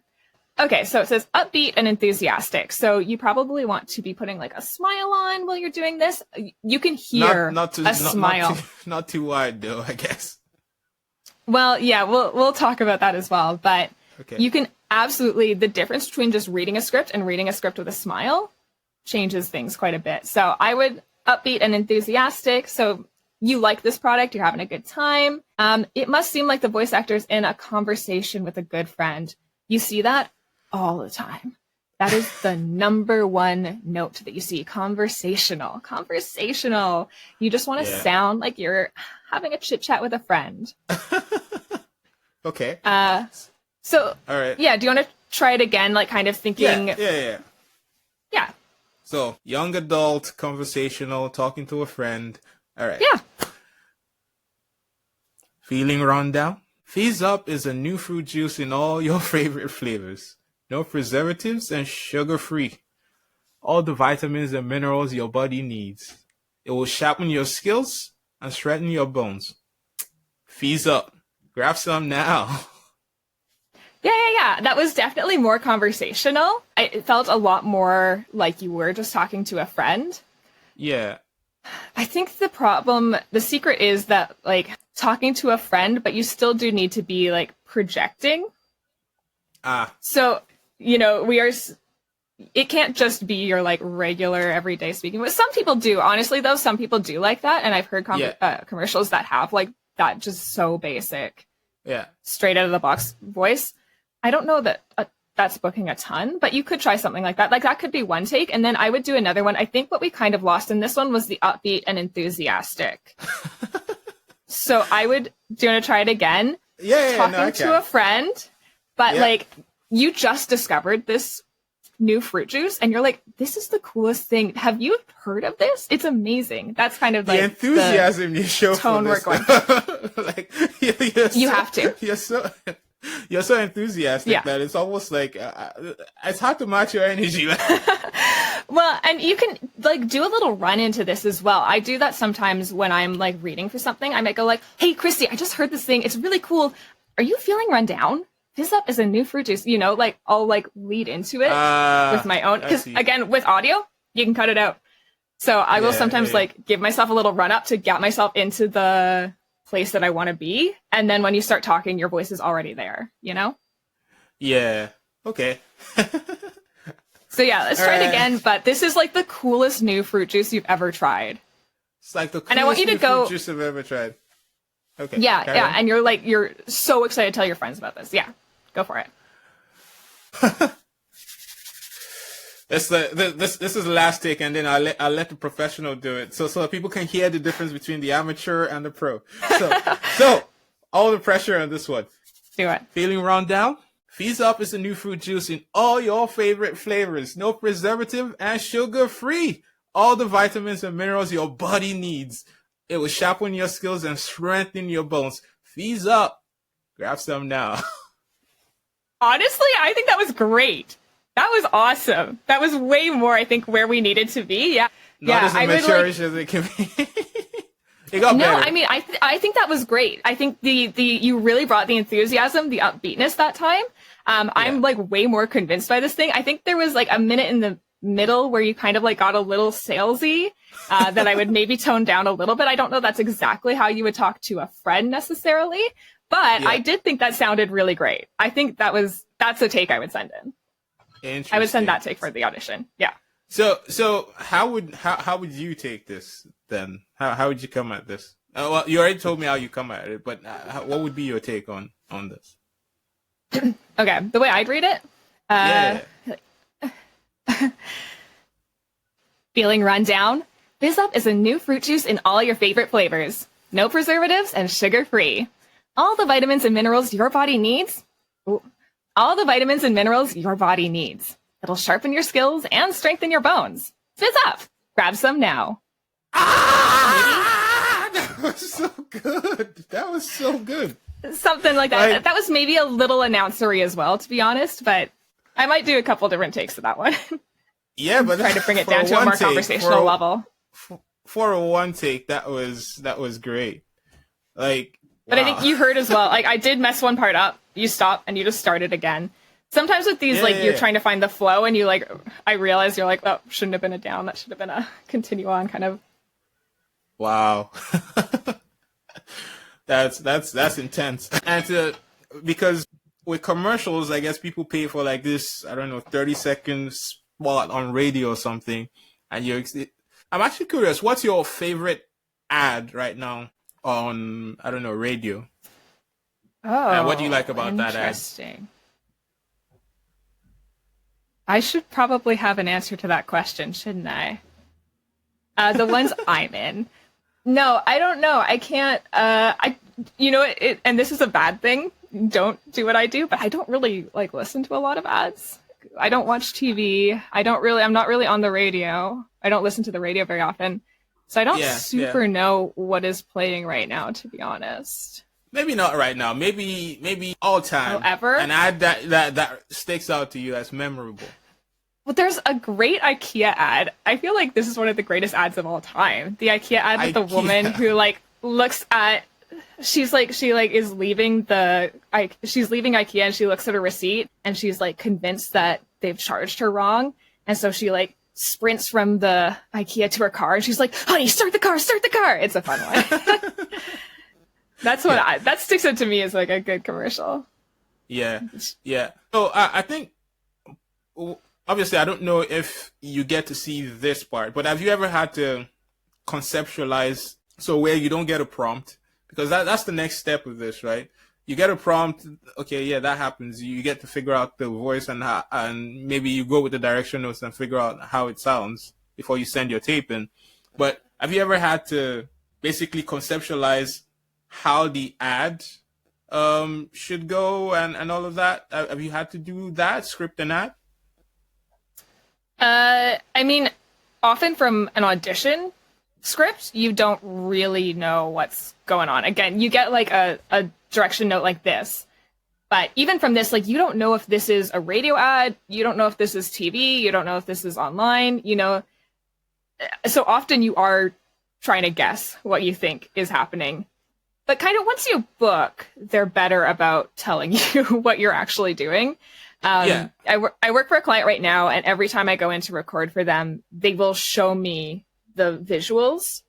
Okay, so it says upbeat and enthusiastic. So you probably want to be putting like a smile on while you're doing this. You can hear a smile. Not too wide though, I guess. Well, yeah, we'll talk about that as well. But Okay. you can absolutely, the difference between just reading a script and reading a script with a smile changes things quite a bit. So I would upbeat and enthusiastic. So you like this product, you're having a good time. It must seem like the voice actor's in a conversation with a good friend. You see that all the time. That is the number one note that you see. Conversational. You just want to sound like you're having a chit chat with a friend. Okay. So, all right. Yeah, do you want to try it again? Like kind of thinking. Yeah. Yeah. So, young adult, conversational, talking to a friend. All right. Yeah. Feeling run down? Fizz Up is a new fruit juice in all your favorite flavors. No preservatives and sugar-free. All the vitamins and minerals your body needs. It will sharpen your skills and strengthen your bones. Fizz Up. Grab some now. Yeah. That was definitely more conversational. It felt a lot more like you were just talking to a friend. Yeah. I think the secret is that like talking to a friend, but you still do need to be like projecting. So, it can't just be your like regular everyday speaking. But some people do. Honestly, though, some people do like that. And I've heard commercials that have like that just so basic, straight out of the box voice. I don't know that that's booking a ton, but you could try something like that. Like that could be one take. And then I would do another one. I think what we kind of lost in this one was the upbeat and enthusiastic. So I would, do you want to try it again? Talking to a friend, but like you just discovered this new fruit juice and you're like, this is the coolest thing. Have you heard of this? It's amazing. That's kind of like the enthusiasm you show tone for this. we're going. Like, you have to. You're so enthusiastic that it's almost like it's hard to match your energy. Well, and you can like do a little run into this as well. I do that sometimes when I'm like reading for something. I might go like, hey, Christy, I just heard this thing. It's really cool. Are you feeling run down? Fizz Up is a new fruit juice. Like I'll like lead into it with my own. Because again, with audio, you can cut it out. So I will sometimes like give myself a little run up to get myself into the place that I want to be. And then when you start talking, your voice is already there, Yeah. Okay. So let's try it again. But this is like the coolest new fruit juice you've ever tried. It's like the coolest and I want you to go, fruit juice I've ever tried. Okay. Yeah. And you're so excited to tell your friends about this. Yeah. Go for it. This is the last take, and then I'll let the professional do it, so people can hear the difference between the amateur and the pro. So all the pressure on this one. Do it. Feeling run down? Fizz Up is a new fruit juice in all your favorite flavors. No preservative and sugar-free. All the vitamins and minerals your body needs. It will sharpen your skills and strengthen your bones. Fizz Up. Grab some now. Honestly, I think that was great. That was awesome. That was way more, I think, where we needed to be. Yeah. Not as amateurish as it can be. It got better. I mean, I think that was great. I think the you really brought the enthusiasm, the upbeatness that time. I'm like way more convinced by this thing. I think there was like a minute in the middle where you kind of like got a little salesy that I would maybe tone down a little bit. I don't know that's exactly how you would talk to a friend necessarily, but I did think that sounded really great. I think that's a take I would send in. I would send that take for the audition. Yeah. So how would you take this then? How would you come at this? Well, you already told me how you come at it, but what would be your take on this? Okay, the way I'd read it. Feeling run down? Fizz Up is a new fruit juice in all your favorite flavors. No preservatives and sugar-free. All the vitamins and minerals your body needs. Ooh. All the vitamins and minerals your body needs. It'll sharpen your skills and strengthen your bones. Fizz up. Grab some now. That was so good. That was so good. Something like that. That was maybe a little announcery as well, to be honest, but I might do a couple different takes of that one. Yeah, but try to bring it down to a more conversational level. For a one take, that was great. Like, but wow. I think you heard as well. Like, I did mess one part up. You stop and you just start it again. Sometimes with these, you're trying to find the flow, and you I realize you're like, oh, shouldn't have been a down. That should have been a continue on kind of. Wow. That's intense. And because with commercials, I guess people pay for like this, I don't know, 30 seconds spot on radio or something. And I'm actually curious, what's your favorite ad right now on, I don't know, radio? Oh, and what do you like about that ad? Interesting. I should probably have an answer to that question, shouldn't I? The ones I'm in. No, I don't know. I can't. And this is a bad thing. Don't do what I do, but I don't really listen to a lot of ads. I don't watch TV. I'm not really on the radio. I don't listen to the radio very often. So I don't know what is playing right now, to be honest. Maybe not right now. Maybe all time. Ever? An ad that sticks out to you as memorable. Well, there's a great IKEA ad. I feel like this is one of the greatest ads of all time. The IKEA ad with the woman who looks at, she's leaving IKEA and she looks at her receipt and she's convinced that they've charged her wrong. And so she sprints from the IKEA to her car and she's like, honey, start the car. It's a fun one. That's what that sticks out to me as a good commercial. Yeah. Yeah. So I think, obviously, I don't know if you get to see this part, but have you ever had to conceptualize where you don't get a prompt? Because that's the next step of this, right? You get a prompt, okay, yeah, that happens. You get to figure out the voice and maybe you go with the direction notes and figure out how it sounds before you send your tape in. But have you ever had to basically conceptualize how the ad should go and all of that? Have you had to do that, script an ad? I mean, often from an audition script, you don't really know what's going on. Again, you get a direction note like this. But even from this, you don't know if this is a radio ad, you don't know if this is TV, you don't know if this is online, So often you are trying to guess what you think is happening. But kind of once you book, they're better about telling you what you're actually doing. I work for a client right now, and every time I go in to record for them, they will show me the visuals.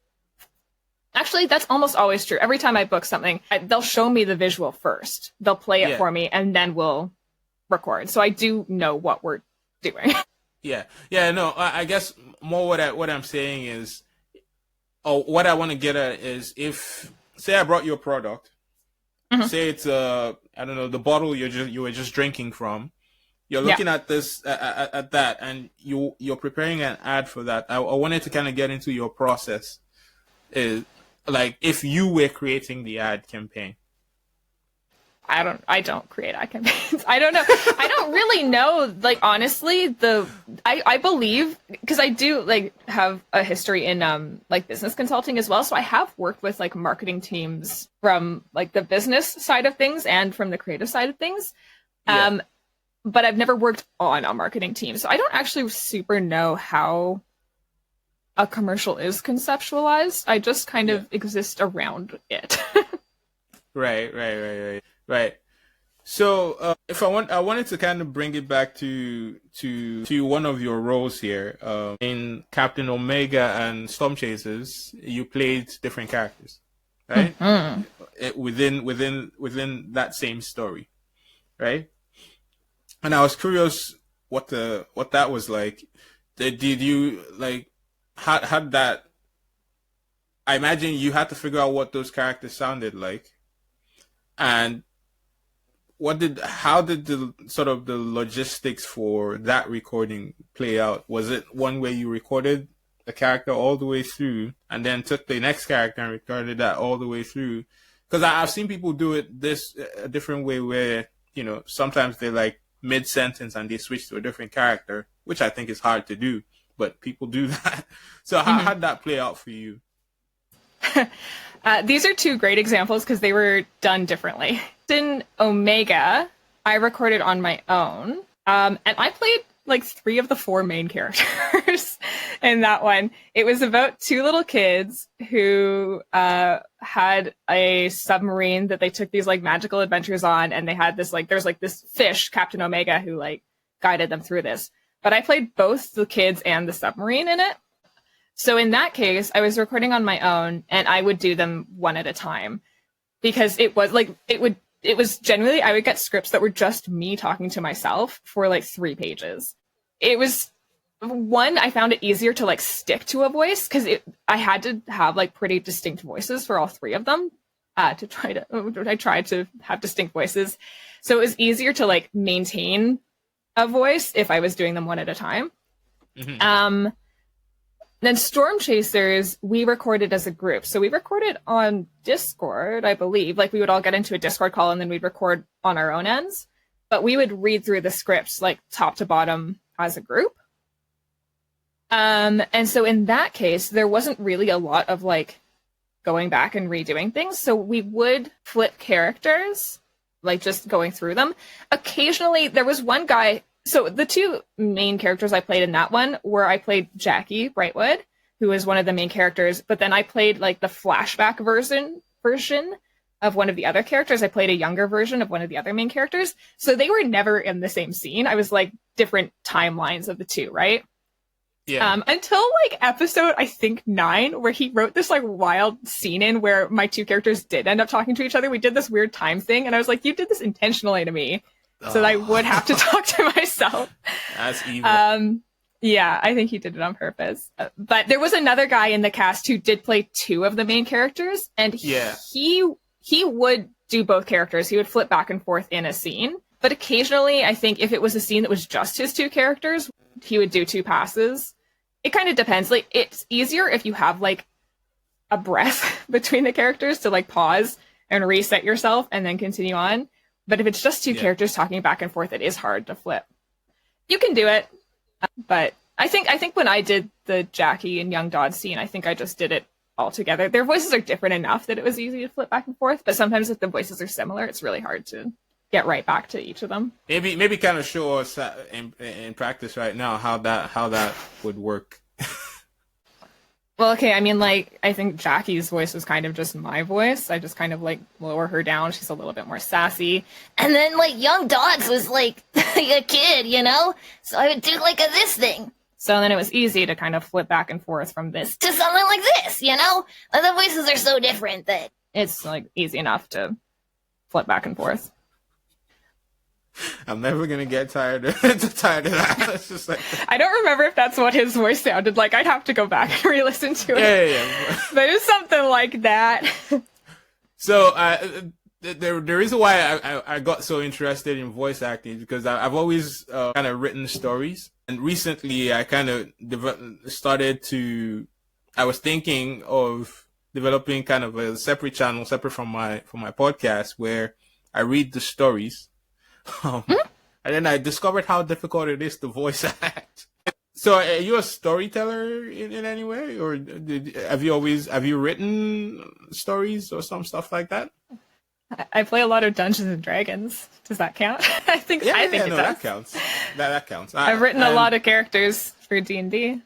Actually, that's almost always true. Every time I book something, they'll show me the visual first. They'll play it for me, and then we'll record. So I do know what we're doing. Yeah. No, I guess more what I'm saying is, what I want to get at is, if say I brought you a product, say it's I don't know, the bottle you were just drinking from. You're looking at this at that, and you're preparing an ad for that. I wanted to kind of get into your process, if you were creating the ad campaign. I don't create ad campaigns. I don't know. I don't really know. Honestly, I believe, because I do have a history in business consulting as well. So I have worked with marketing teams from the business side of things and from the creative side of things. But I've never worked on a marketing team. So I don't actually super know how a commercial is conceptualized. I just kind of exist around it. Right. So if I wanted to kind of bring it back to one of your roles here, in Captain Omega and Storm Chasers, you played different characters, right? Within that same story, right? And I was curious what that was like. Did you how did that? I imagine you had to figure out what those characters sounded like, and how did the sort of the logistics for that recording play out? Was it one where you recorded the character all the way through and then took the next character and recorded that all the way through? Because I've seen people do it a different way, where sometimes they're like mid-sentence and they switch to a different character, which I think is hard to do, but people do that. So how'd that play out for you? These are two great examples because they were done differently. In Omega, I recorded on my own, and I played like 3 of the 4 main characters in that one. It was about 2 little kids who had a submarine that they took these like magical adventures on, and they had this like, there's like this fish, Captain Omega, who like guided them through this. But I played both the kids and the submarine in it. So in that case, I was recording on my own, and I would do them one at a time, because it was like, it was generally, I would get scripts that were just me talking to myself for like 3 pages. It was one, I found it easier to like stick to a voice because I had to have like pretty distinct voices for all 3 of them I tried to have distinct voices. So it was easier to like maintain a voice if I was doing them one at a time. Mm-hmm. Then Storm Chasers, we recorded as a group. So we recorded on Discord, I believe. Like we would all get into a Discord call and then we'd record on our own ends. But we would read through the scripts like top to bottom as a group. And so in that case, there wasn't really a lot of like going back and redoing things. So we would flip characters, like just going through them. Occasionally, there was one guy. So the 2 main characters I played in that one were I played Jackie Brightwood, who is one of the main characters, but then I played like the flashback version of one of the other characters. I played a younger version of one of the other main characters. So they were never in the same scene. I was like different timelines of the 2, right? Yeah. Until like episode, I think 9, where he wrote this like wild scene in where my 2 characters did end up talking to each other. We did this weird time thing, and I was like, you did this intentionally to me. So that I would have to talk to myself. That's evil. Yeah, I think he did it on purpose. But there was another guy in the cast who did play 2 of the main characters, and he would do both characters. He would flip back and forth in a scene. But occasionally, I think if it was a scene that was just his 2 characters, he would do 2 passes. It kind of depends. Like, it's easier if you have like a breath between the characters to like pause and reset yourself and then continue on. But if it's just 2 characters talking back and forth, it is hard to flip. You can do it, but I think when I did the Jackie and Young Dodd scene, I think I just did it all together. Their voices are different enough that it was easy to flip back and forth, but sometimes if the voices are similar, it's really hard to get right back to each of them. Maybe kind of show us in practice right now how that would work. Well, okay, I mean, like, I think Jackie's voice was kind of just my voice. I just kind of, like, lower her down. She's a little bit more sassy. And then, like, Young Dodds was, like a kid, you know? So I would do, like, this thing. So then it was easy to kind of flip back and forth from this to something like this, you know? Like, the voices are so different that it's, like, easy enough to flip back and forth. I'm never gonna get tired of that. It's just like I don't remember if that's what his voice sounded like. I'd have to go back and re-listen to it. Yeah. But it was something like that. So the reason why I got so interested in voice acting is because I've always kind of written stories, and recently I kind of I was thinking of developing kind of a separate channel, separate from my podcast, where I read the stories. And then I discovered how difficult it is to voice act. So are you a storyteller in any way? Or have you written stories or some stuff like that? I play a lot of Dungeons and Dragons. Does that count? I think it does. That counts. That counts. I've written a lot of characters for D&D.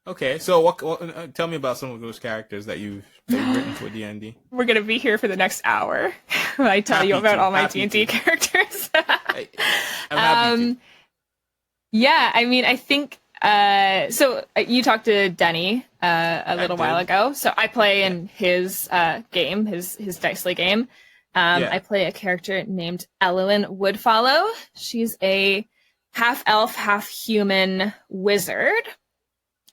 Okay, so what tell me about some of those characters that you've written for D&D. We're gonna be here for the next hour when I tell you about all my D&D characters. I'm happy to. Yeah, I mean, I think so. You talked to Denny a little while ago. So I play in his game, his Dicely game. I play a character named Elowen Woodfollow. She's a half elf, half human wizard.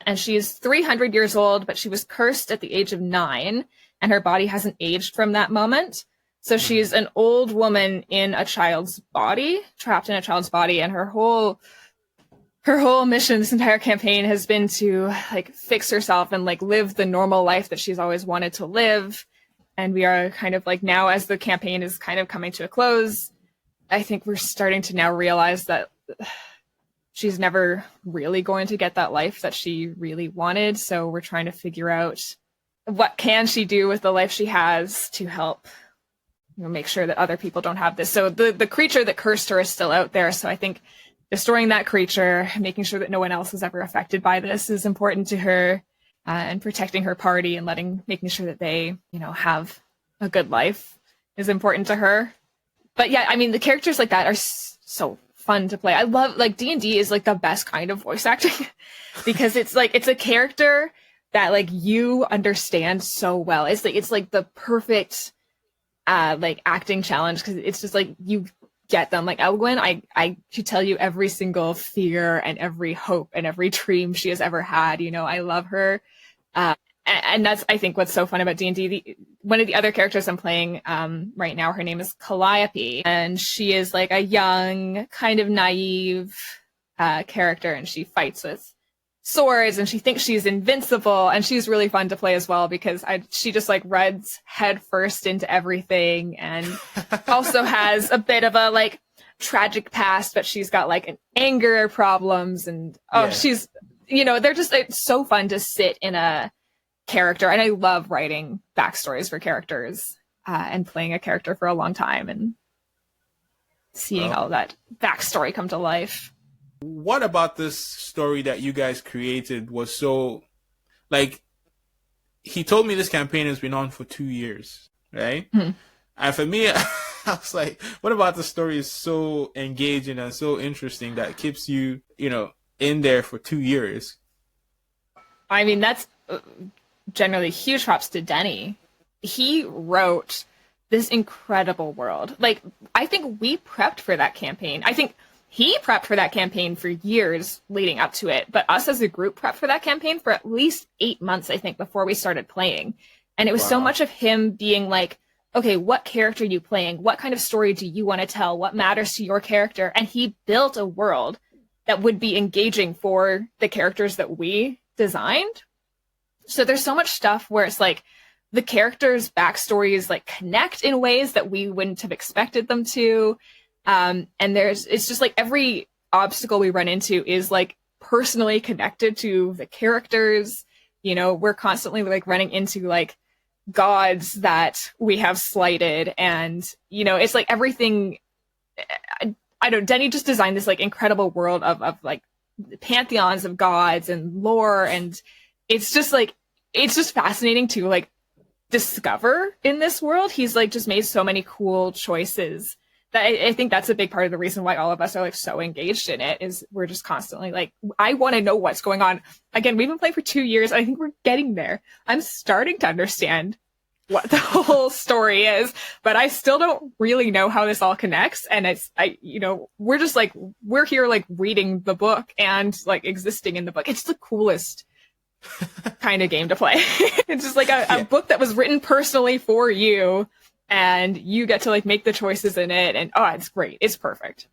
And she's 300 years old, but she was cursed at the age of 9, and her body hasn't aged from that moment. So she's an old woman in a child's body, trapped in a child's body, and her whole mission this entire campaign has been to like fix herself and like live the normal life that she's always wanted to live. And we are kind of like now, as the campaign is kind of coming to a close, I think we're starting to now realize that she's never really going to get that life that she really wanted. So we're trying to figure out what can she do with the life she has to help, make sure that other people don't have this. So the creature that cursed her is still out there. So I think destroying that creature, making sure that no one else is ever affected by this is important to her, and protecting her party and making sure that they, have a good life is important to her. But yeah, I mean, the characters like that are so fun to play. I love, like, D&D is like the best kind of voice acting because it's a character that like you understand so well. It's like the perfect like acting challenge because it's just like you get them. Like Elwyn, I could tell you every single fear and every hope and every dream she has ever had. I love her. And that's, I think, what's so fun about D&D. One of the other characters I'm playing right now, her name is Calliope, and she is like a young, kind of naive character, and she fights with swords, and she thinks she's invincible, and she's really fun to play as well because she just like runs head first into everything, and also has a bit of a like tragic past, but she's got like an anger problems, and she's, they're just, it's so fun to sit in a character, and I love writing backstories for characters and playing a character for a long time and seeing all that backstory come to life. What about this story that you guys created was so, like, he told me this campaign has been on for 2 years, right? Mm-hmm. And for me, I was like, what about the story is so engaging and so interesting that keeps you, in there for 2 years? I mean, that's generally huge props to Denny. He wrote this incredible world. Like, I think we prepped for that campaign. I think he prepped for that campaign for years leading up to it, but us as a group prepped for that campaign for at least 8 months, I think, before we started playing. And it was so much of him being like, okay, what character are you playing? What kind of story do you want to tell? What matters to your character? And he built a world that would be engaging for the characters that we designed. So there's so much stuff where it's like the characters' backstories like connect in ways that we wouldn't have expected them to. And it's just like every obstacle we run into is like personally connected to the characters. We're constantly like running into like gods that we have slighted. And, it's like everything. I don't, Denny just designed this like incredible world of like pantheons of gods and lore, and it's just fascinating to like discover in this world. He's like just made so many cool choices that I think that's a big part of the reason why all of us are like so engaged in it, is we're just constantly like, I want to know what's going on. Again, we've been playing for 2 years. I think we're getting there. I'm starting to understand what the whole story is, but I still don't really know how this all connects. And we're just like, we're here like reading the book and like existing in the book. It's the coolest kind of game to play. It's just like a book that was written personally for you, and you get to like make the choices in it, and it's great. It's perfect.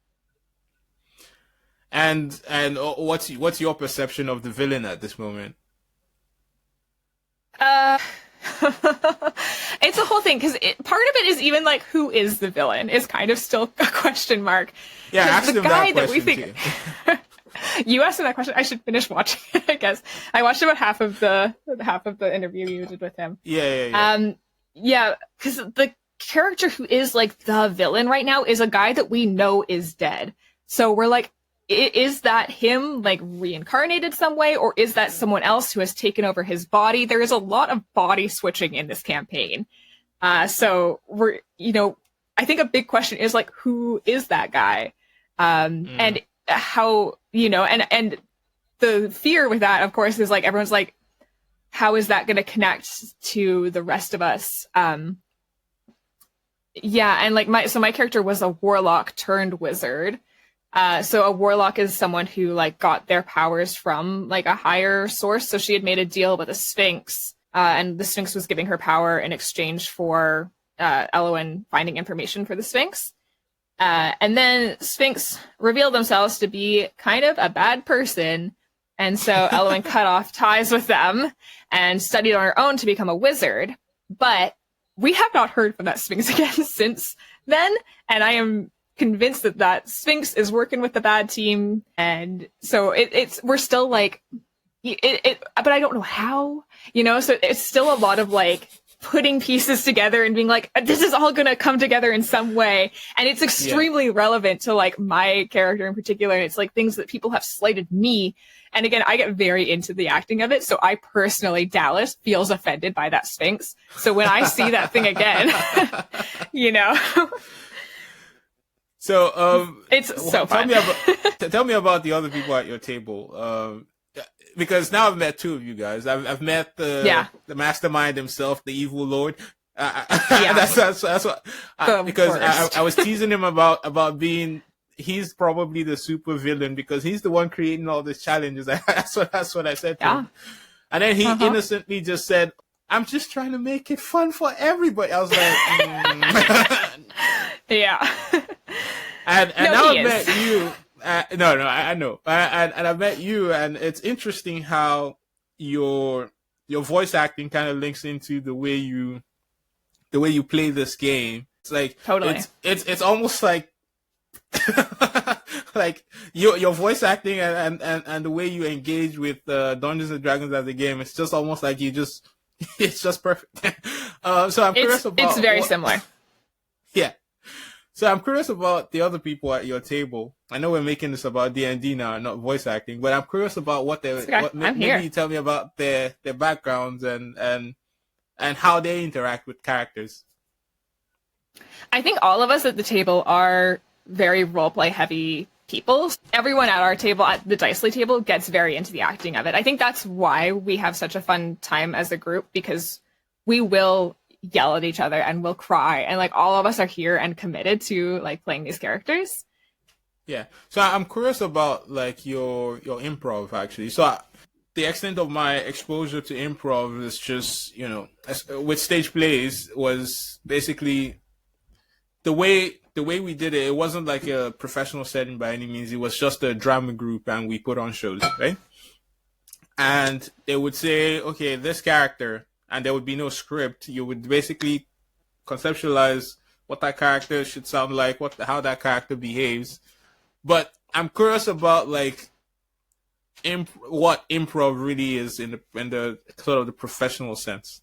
And what's your perception of the villain at this moment? It's a whole thing, because part of it is even like, who is the villain is kind of still a question mark. Yeah, ask the him guy that we think. You asked him that question. I should finish watching it, I guess. I watched about half of the interview you did with him. Yeah. Yeah, because the character who is like the villain right now is a guy that we know is dead. So we're like, is that him like reincarnated some way, or is that someone else who has taken over his body? There is a lot of body switching in this campaign. So we're, I think a big question is like, who is that guy? And how, and the fear with that, of course, is like, everyone's like, how is that going to connect to the rest of us? Yeah. And like my character was a warlock turned wizard. So a warlock is someone who like got their powers from like a higher source. So she had made a deal with a sphinx, and the sphinx was giving her power in exchange for Elwyn finding information for the sphinx. And then sphinx revealed themselves to be kind of a bad person. And so Elwyn cut off ties with them and studied on her own to become a wizard. But we have not heard from that sphinx again since then. And I am convinced that that Sphinx is working with the bad team. And so we're still like, but I don't know how, so it's still a lot of like putting pieces together and being like, this is all going to come together in some way. And it's extremely relevant to like my character in particular. And it's like things that people have slighted me. And again, I get very into the acting of it. So I personally, Dallas, feels offended by that Sphinx. So when I see that thing again, So, it's so fun. Tell me about the other people at your table. Because now I've met two of you guys. I've met the mastermind himself, the evil lord. That's what, because I was teasing him about being, he's probably the super villain because he's the one creating all these challenges. That's what I said to him. And then he innocently just said, I'm just trying to make it fun for everybody. I was like, yeah. And now I've met you. I know. And I've met you, and it's interesting how your voice acting kind of links into the way you play this game. It's like totally. It's almost like like your voice acting and the way you engage with Dungeons and Dragons as a game. It's just almost like it's just perfect. So I'm curious about. It's very similar. Yeah. So I'm curious about the other people at your table. I know we're making this about D&D now, not voice acting, but I'm curious about what maybe you tell me about their backgrounds and how they interact with characters. I think all of us at the table are very roleplay heavy people. Everyone at our table, at the Dicely table, gets very into the acting of it. I think that's why we have such a fun time as a group, because we will yell at each other and we'll cry, and like all of us are here and committed to like playing these characters. Yeah. So I'm curious about like your improv actually. So the extent of my exposure to improv is just, with stage plays was basically the way we did it. It wasn't like a professional setting by any means. It was just a drama group and we put on shows, right? And they would say, okay, this character, and there would be no script. You would basically conceptualize what that character should sound like, how that character behaves. But I'm curious about like what improv really is in the sort of the professional sense.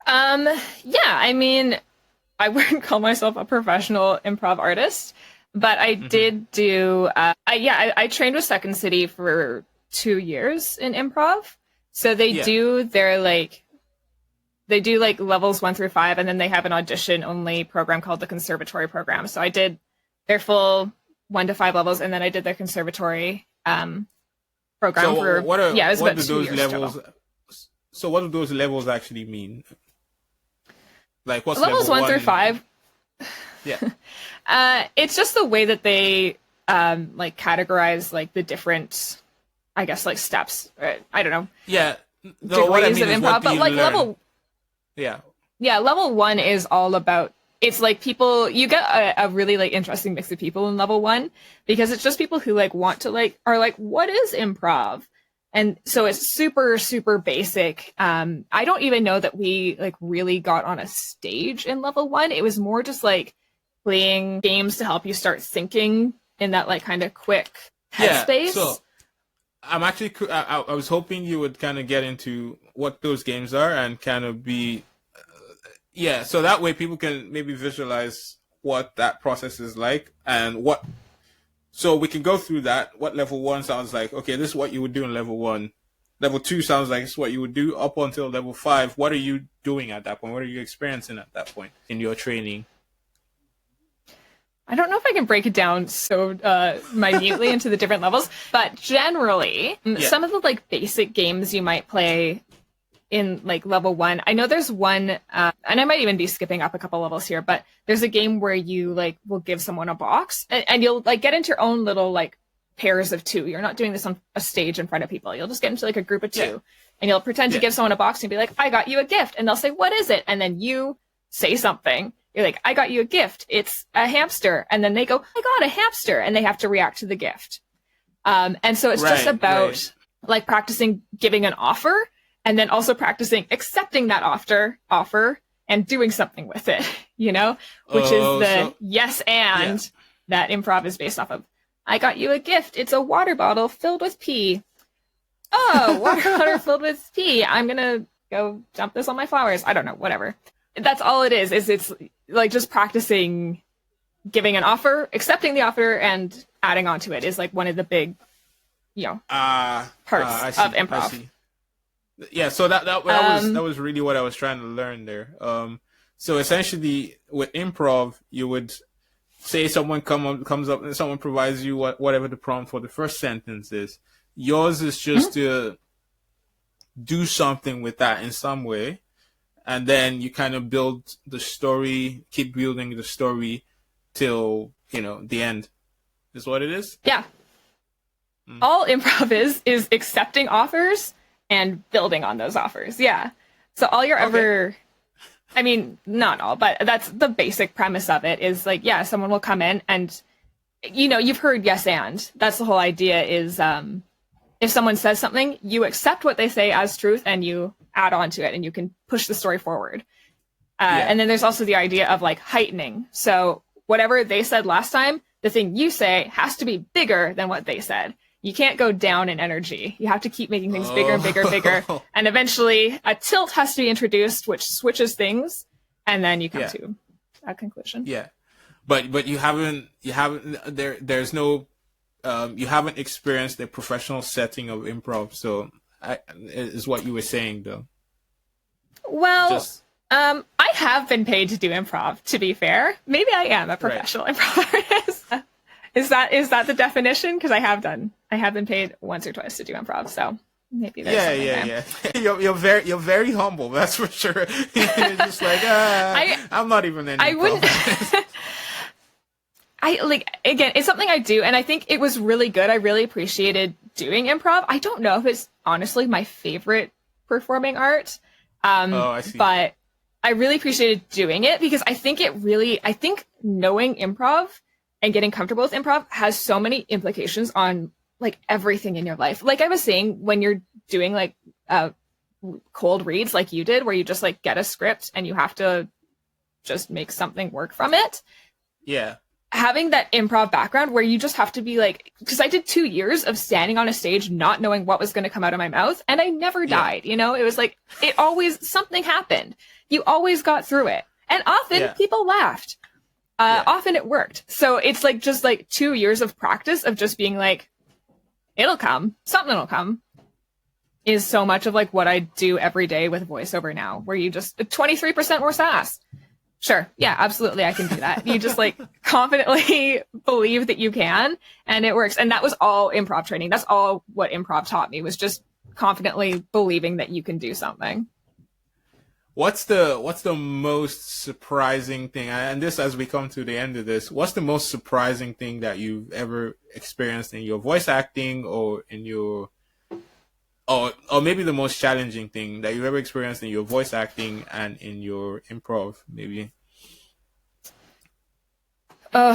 Yeah, I mean, I wouldn't call myself a professional improv artist, but I did do. I trained with Second City for 2 years in improv. So they do their levels 1 through 5, and then they have an audition only program called the conservatory program. So I did their full 1 to 5 levels, and then I did their conservatory program it was about 2 years total. So what do those levels actually mean? Like what's levels level 1 through 5? Yeah. It's just the way that they like categorize like the different, I guess, like steps. I don't know. Yeah. Degrees of improv, but like level. Yeah. Yeah, level 1 is all about. It's like people. You get a really like interesting mix of people in level 1 because it's just people who like want to like are like, what is improv? And so it's super, super basic. I don't even know that we like really got on a stage in level 1. It was more just like playing games to help you start thinking in that like kind of quick headspace. Yeah, so I'm actually, I was hoping you would kind of get into what those games are and kind of be, so that way people can maybe visualize what that process is like and so we can go through that. What level 1 sounds like, okay, this is what you would do in level 1. Level 2 sounds like this is what you would do up until level 5. What are you doing at that point? What are you experiencing at that point in your training? I don't know if I can break it down so minutely into the different levels, but generally, some of the like basic games you might play in like level 1. I know there's one, and I might even be skipping up a couple levels here, but there's a game where you like will give someone a box and you'll like get into your own little like pairs of 2. You're not doing this on a stage in front of people. You'll just get into like a group of 2 and you'll pretend to give someone a box and be like, I got you a gift. And they'll say, what is it? And then you say something. You're like, I got you a gift. It's a hamster. And then they go, I got a hamster. And they have to react to the gift. And so it's just about like practicing giving an offer and then also practicing accepting that offer and doing something with it, which is the yes and that improv is based off of. I got you a gift. It's a water bottle filled with pee. Oh, water bottle filled with pee. I'm going to go dump this on my flowers. I don't know, whatever. That's all it is it's like just practicing giving an offer, accepting the offer, and adding on to it is like one of the big, parts of improv. Yeah, so that was really what I was trying to learn there. So essentially with improv, you would say someone comes up and someone provides you whatever the prompt for the first sentence is. Yours is just to do something with that in some way, and then you kind of build the story, keep building the story till the end. Is what it is? Yeah. All improv is accepting offers and building on those offers. Yeah. So all you're ever, I mean, not all, but that's the basic premise of it is like, yeah, someone will come in and, you've heard yes and. That's the whole idea is if someone says something, you accept what they say as truth and you add on to it and you can push the story forward. And then there's also the idea of like heightening. So whatever they said last time, the thing you say has to be bigger than what they said. You can't go down in energy. You have to keep making things bigger and bigger and bigger. And eventually a tilt has to be introduced, which switches things. And then you come to a conclusion. Yeah. But you haven't there's no, you haven't experienced the professional setting of improv. So is what you were saying though. Well, I have been paid to do improv, to be fair. Maybe I am a professional improv artist. Is that the definition? Because I have been paid once or twice to do improv, so maybe there's something there. You're very humble, that's for sure. You're just like, I'm not even in improv. I wouldn't. Again, it's something I do, and I think it was really good. I really appreciated doing improv. I don't know if it's honestly my favorite performing art. I see. But I really appreciated doing it because I think knowing improv and getting comfortable with improv has so many implications on like everything in your life. Like I was saying, when you're doing like cold reads like you did, where you just like get a script and you have to just make something work from it. Yeah. Having that improv background where you just have to be like, because I did 2 years of standing on a stage not knowing what was going to come out of my mouth, and I never died. It was like, something happened. You always got through it. And often people laughed. Often it worked. So it's like just like 2 years of practice of just being like, it'll come, something will come, is so much of like what I do every day with voiceover now, where you just 23% more sass. Sure. Yeah, absolutely. I can do that. You just like confidently believe that you can, and it works. And that was all improv training. That's all what improv taught me, was just confidently believing that you can do something. What's the most surprising thing? And this, as we come to the end of this, what's the most surprising thing that you've ever experienced in your voice acting, or in your, or maybe the most challenging thing that you've ever experienced in your voice acting and in your improv, maybe? I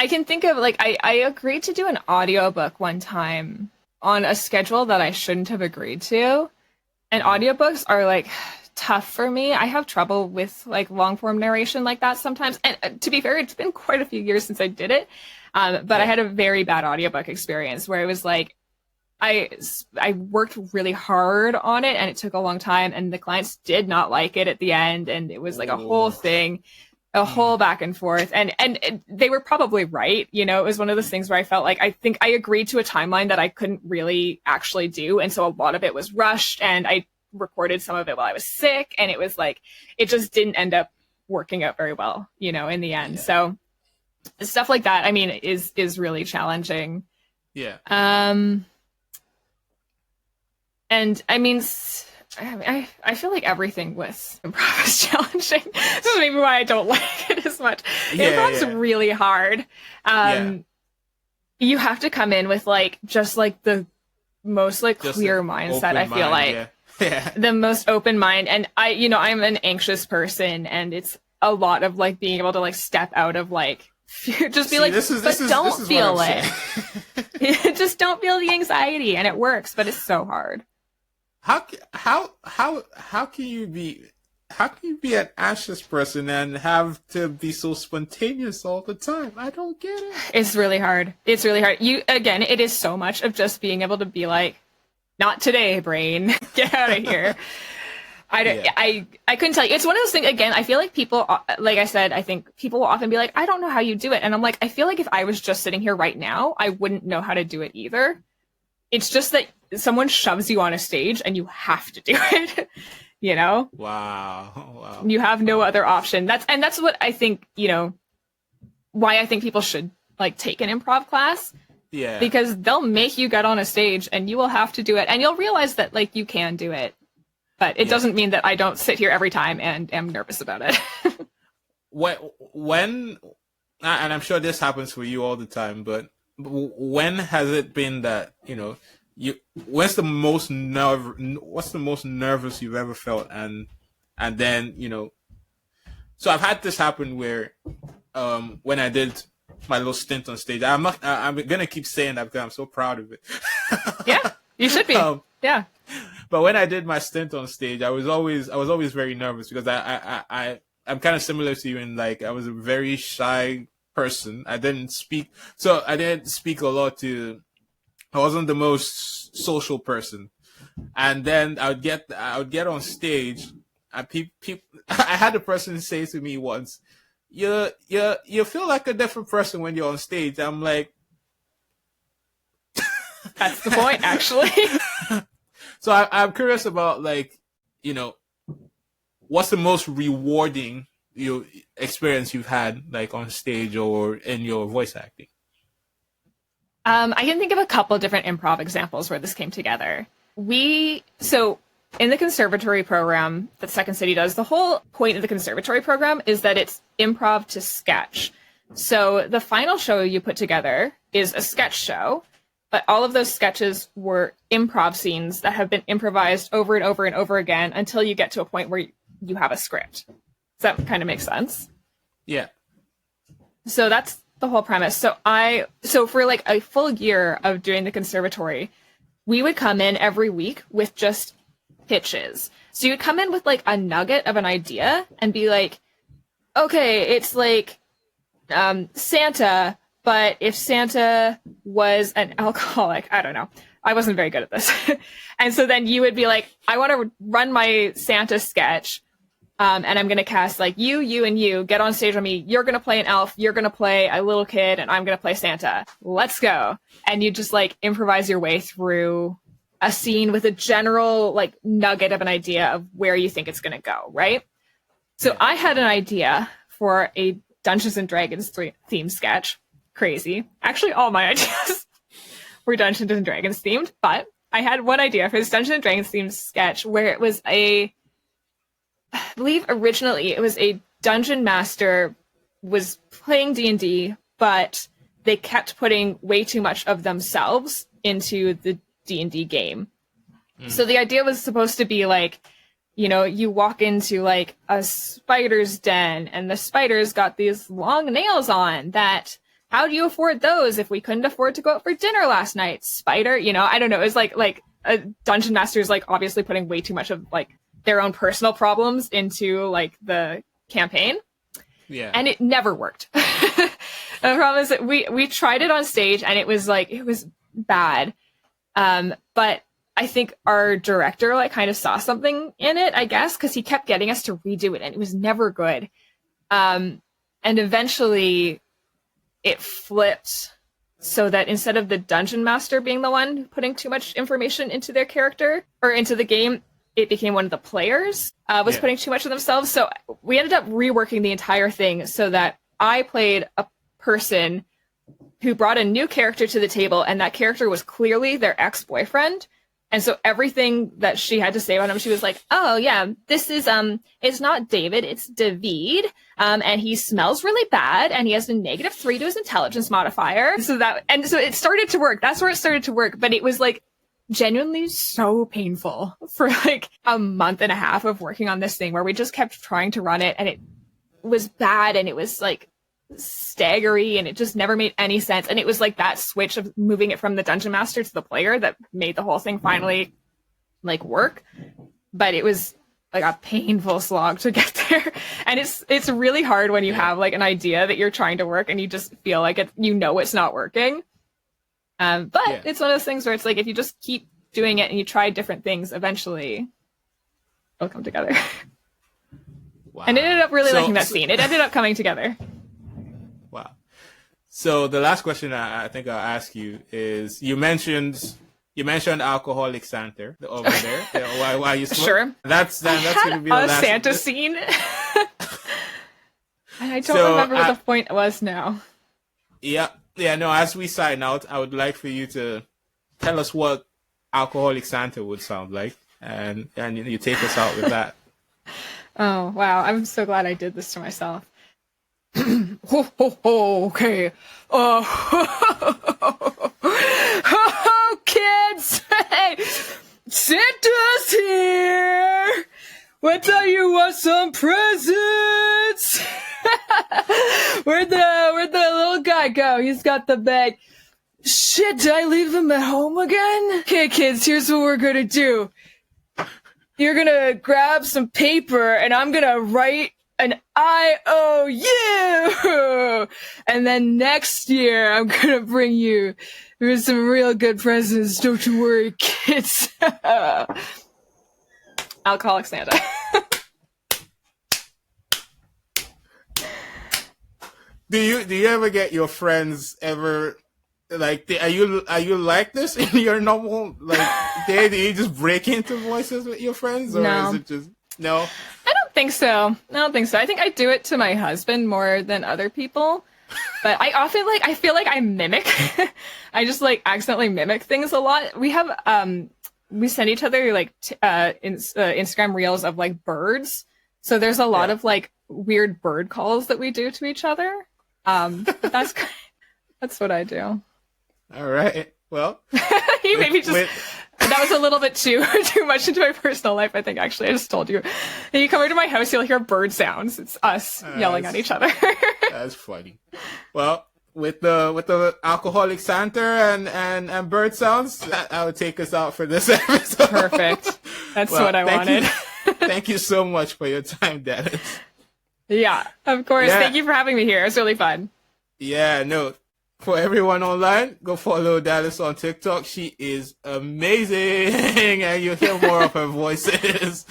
can think of like, I agreed to do an audiobook one time on a schedule that I shouldn't have agreed to. And audiobooks are like tough for me. I have trouble with like long form narration like that sometimes. And to be fair, it's been quite a few years since I did it. But I had a very bad audiobook experience where it was like, I worked really hard on it and it took a long time, and the clients did not like it at the end. And it was like a whole thing, a whole back and forth. And they were probably right. It was one of those things where I felt like, I think I agreed to a timeline that I couldn't really actually do. And so a lot of it was rushed, and I recorded some of it while I was sick. And it was like, it just didn't end up working out very well, in the end. So stuff like that, I mean, is really challenging. Yeah. And I mean, I feel like everything with improv is challenging. This is maybe why I don't like it as much. Improv's really hard. You have to come in with like, just like the most like just clear mindset, I feel like. The most open mind. And I'm an anxious person, and it's a lot of like being able to like step out of like, just be don't feel it. Just don't feel the anxiety, and it works, but it's so hard. how can you be an anxious person and have to be so spontaneous all the time? I don't get it. It's really hard. It's really hard. It is so much of just being able to be like, not today, brain. Get out of here. I couldn't tell you. It's one of those things, again, I feel like people, like I said, I think people will often be like, I don't know how you do it. And I'm like, I feel like if I was just sitting here right now, I wouldn't know how to do it either. It's just that someone shoves you on a stage and you have to do it, you know? Wow. You have no other option. That's what I think, why I think people should like take an improv class. Yeah. Because they'll make you get on a stage and you will have to do it. And you'll realize that like you can do it. But it doesn't mean that I don't sit here every time and am nervous about it. when, and I'm sure this happens for you all the time, but when has it been that, what's the most nervous you've ever felt? And then, so I've had this happen where, when I did my little stint on stage, I'm going to keep saying that because I'm so proud of it. Yeah, you should be. Yeah. But when I did my stint on stage, I was always very nervous because I'm kind of similar to you in like I was a very shy person. I didn't speak a lot I wasn't the most social person. And then I would get on stage and I had a person say to me once, you feel like a different person when you're on stage. I'm like, that's the point, actually. So I'm curious about like, what's the most rewarding experience you've had like on stage or in your voice acting? I can think of a couple different improv examples where this came together. So in the conservatory program that Second City does, the whole point of the conservatory program is that it's improv to sketch. So the final show you put together is a sketch show. But all of those sketches were improv scenes that have been improvised over and over and over again until you get to a point where you have a script. Does that kind of make sense? Yeah. So that's the whole premise. So for like a full year of doing the conservatory, we would come in every week with just pitches. So you'd come in with like a nugget of an idea and be like, okay, it's like Santa. But if Santa was an alcoholic, I don't know. I wasn't very good at this. And so then you would be like, I want to run my Santa sketch. And I'm going to cast like you, and you get on stage with me. You're going to play an elf. You're going to play a little kid and I'm going to play Santa. Let's go. And you just like improvise your way through a scene with a general like nugget of an idea of where you think it's going to go. Right. So I had an idea for a Dungeons and Dragons theme sketch. Crazy. Actually, all my ideas were Dungeons and Dragons themed, but I had one idea for this Dungeons and Dragons themed sketch where it was I believe originally it was a dungeon master was playing D&D, but they kept putting way too much of themselves into the D&D game. So the idea was supposed to be like, you walk into like a spider's den and the spider's got these long nails on that how do you afford those if we couldn't afford to go out for dinner last night? Spider, I don't know. It was like a dungeon master is like obviously putting way too much of like their own personal problems into like the campaign. Yeah. And it never worked. The problem is that we tried it on stage and it was bad. But I think our director like kind of saw something in it, I guess, because he kept getting us to redo it and it was never good. And eventually it flipped so that instead of the dungeon master being the one putting too much information into their character or into the game, it became one of the players was putting too much of themselves. So we ended up reworking the entire thing so that I played a person who brought a new character to the table, and that character was clearly their ex-boyfriend. And so everything that she had to say about him, she was like, oh yeah, this is, it's not David, it's David. And he smells really bad and he has a -3 to his intelligence modifier. So it started to work. That's where it started to work. But it was like genuinely so painful for like a month and a half of working on this thing where we just kept trying to run it and it was bad and it was like staggery and it just never made any sense. And it was like that switch of moving it from the dungeon master to the player that made the whole thing finally like work, but it was like a painful slog to get there. And it's really hard when you have like an idea that you're trying to work and you just feel like it's not working. But it's one of those things where it's like, if you just keep doing it and you try different things, eventually it'll come together. Wow. And I ended up really liking that scene. It ended up coming together. Wow. So the last question I think I'll ask you is, you mentioned alcoholic Santa over there. Why you smoke? Sure. That's going to be the last Santa scene. And I don't remember what the point was now. Yeah. No. As we sign out, I would like for you to tell us what alcoholic Santa would sound like, and you take us out with that. Oh wow! I'm so glad I did this to myself. Ho, ho, ho, okay. Kids, hey, Santa's here. What thought you want some presents? Where'd the little guy go? He's got the bag. Shit, did I leave him at home again? Okay, kids, here's what we're gonna do. You're gonna grab some paper and I'm gonna write an IOU! And then next year I'm gonna bring you some real good presents. Don't you worry, kids. Alcoholic Santa. Do you ever get your friends ever like, are you like this in your normal like day? Do you just break into voices with your friends, or is it just no? I don't think so. I think I do it to my husband more than other people. But I often I feel like I mimic. I just accidentally mimic things a lot. We have we send each other Instagram reels of birds. So there's a lot of weird bird calls that we do to each other. But that's what I do. All right. Well, you maybe just that was a little bit too much into my personal life. I think actually I just told you. If you come over to my house, you'll hear bird sounds. It's us yelling at each other. That's funny. Well, with the alcoholic Santa and bird sounds, that would take us out for this episode. Perfect. That's what I wanted. Thank you so much for your time, Dallis. Yeah, of course. Yeah. Thank you for having me here. It was really fun. Yeah, no. For everyone online, go follow Dallis on TikTok. She is amazing, and you'll hear more of her voices.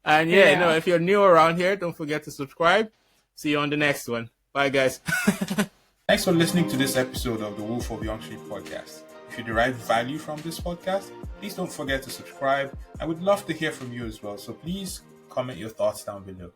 And if you're new around here, don't forget to subscribe. See you on the next one. Bye, guys. Thanks for listening to this episode of the Wolf of Young Street podcast. If you derived value from this podcast, please don't forget to subscribe. I would love to hear from you as well. So please comment your thoughts down below.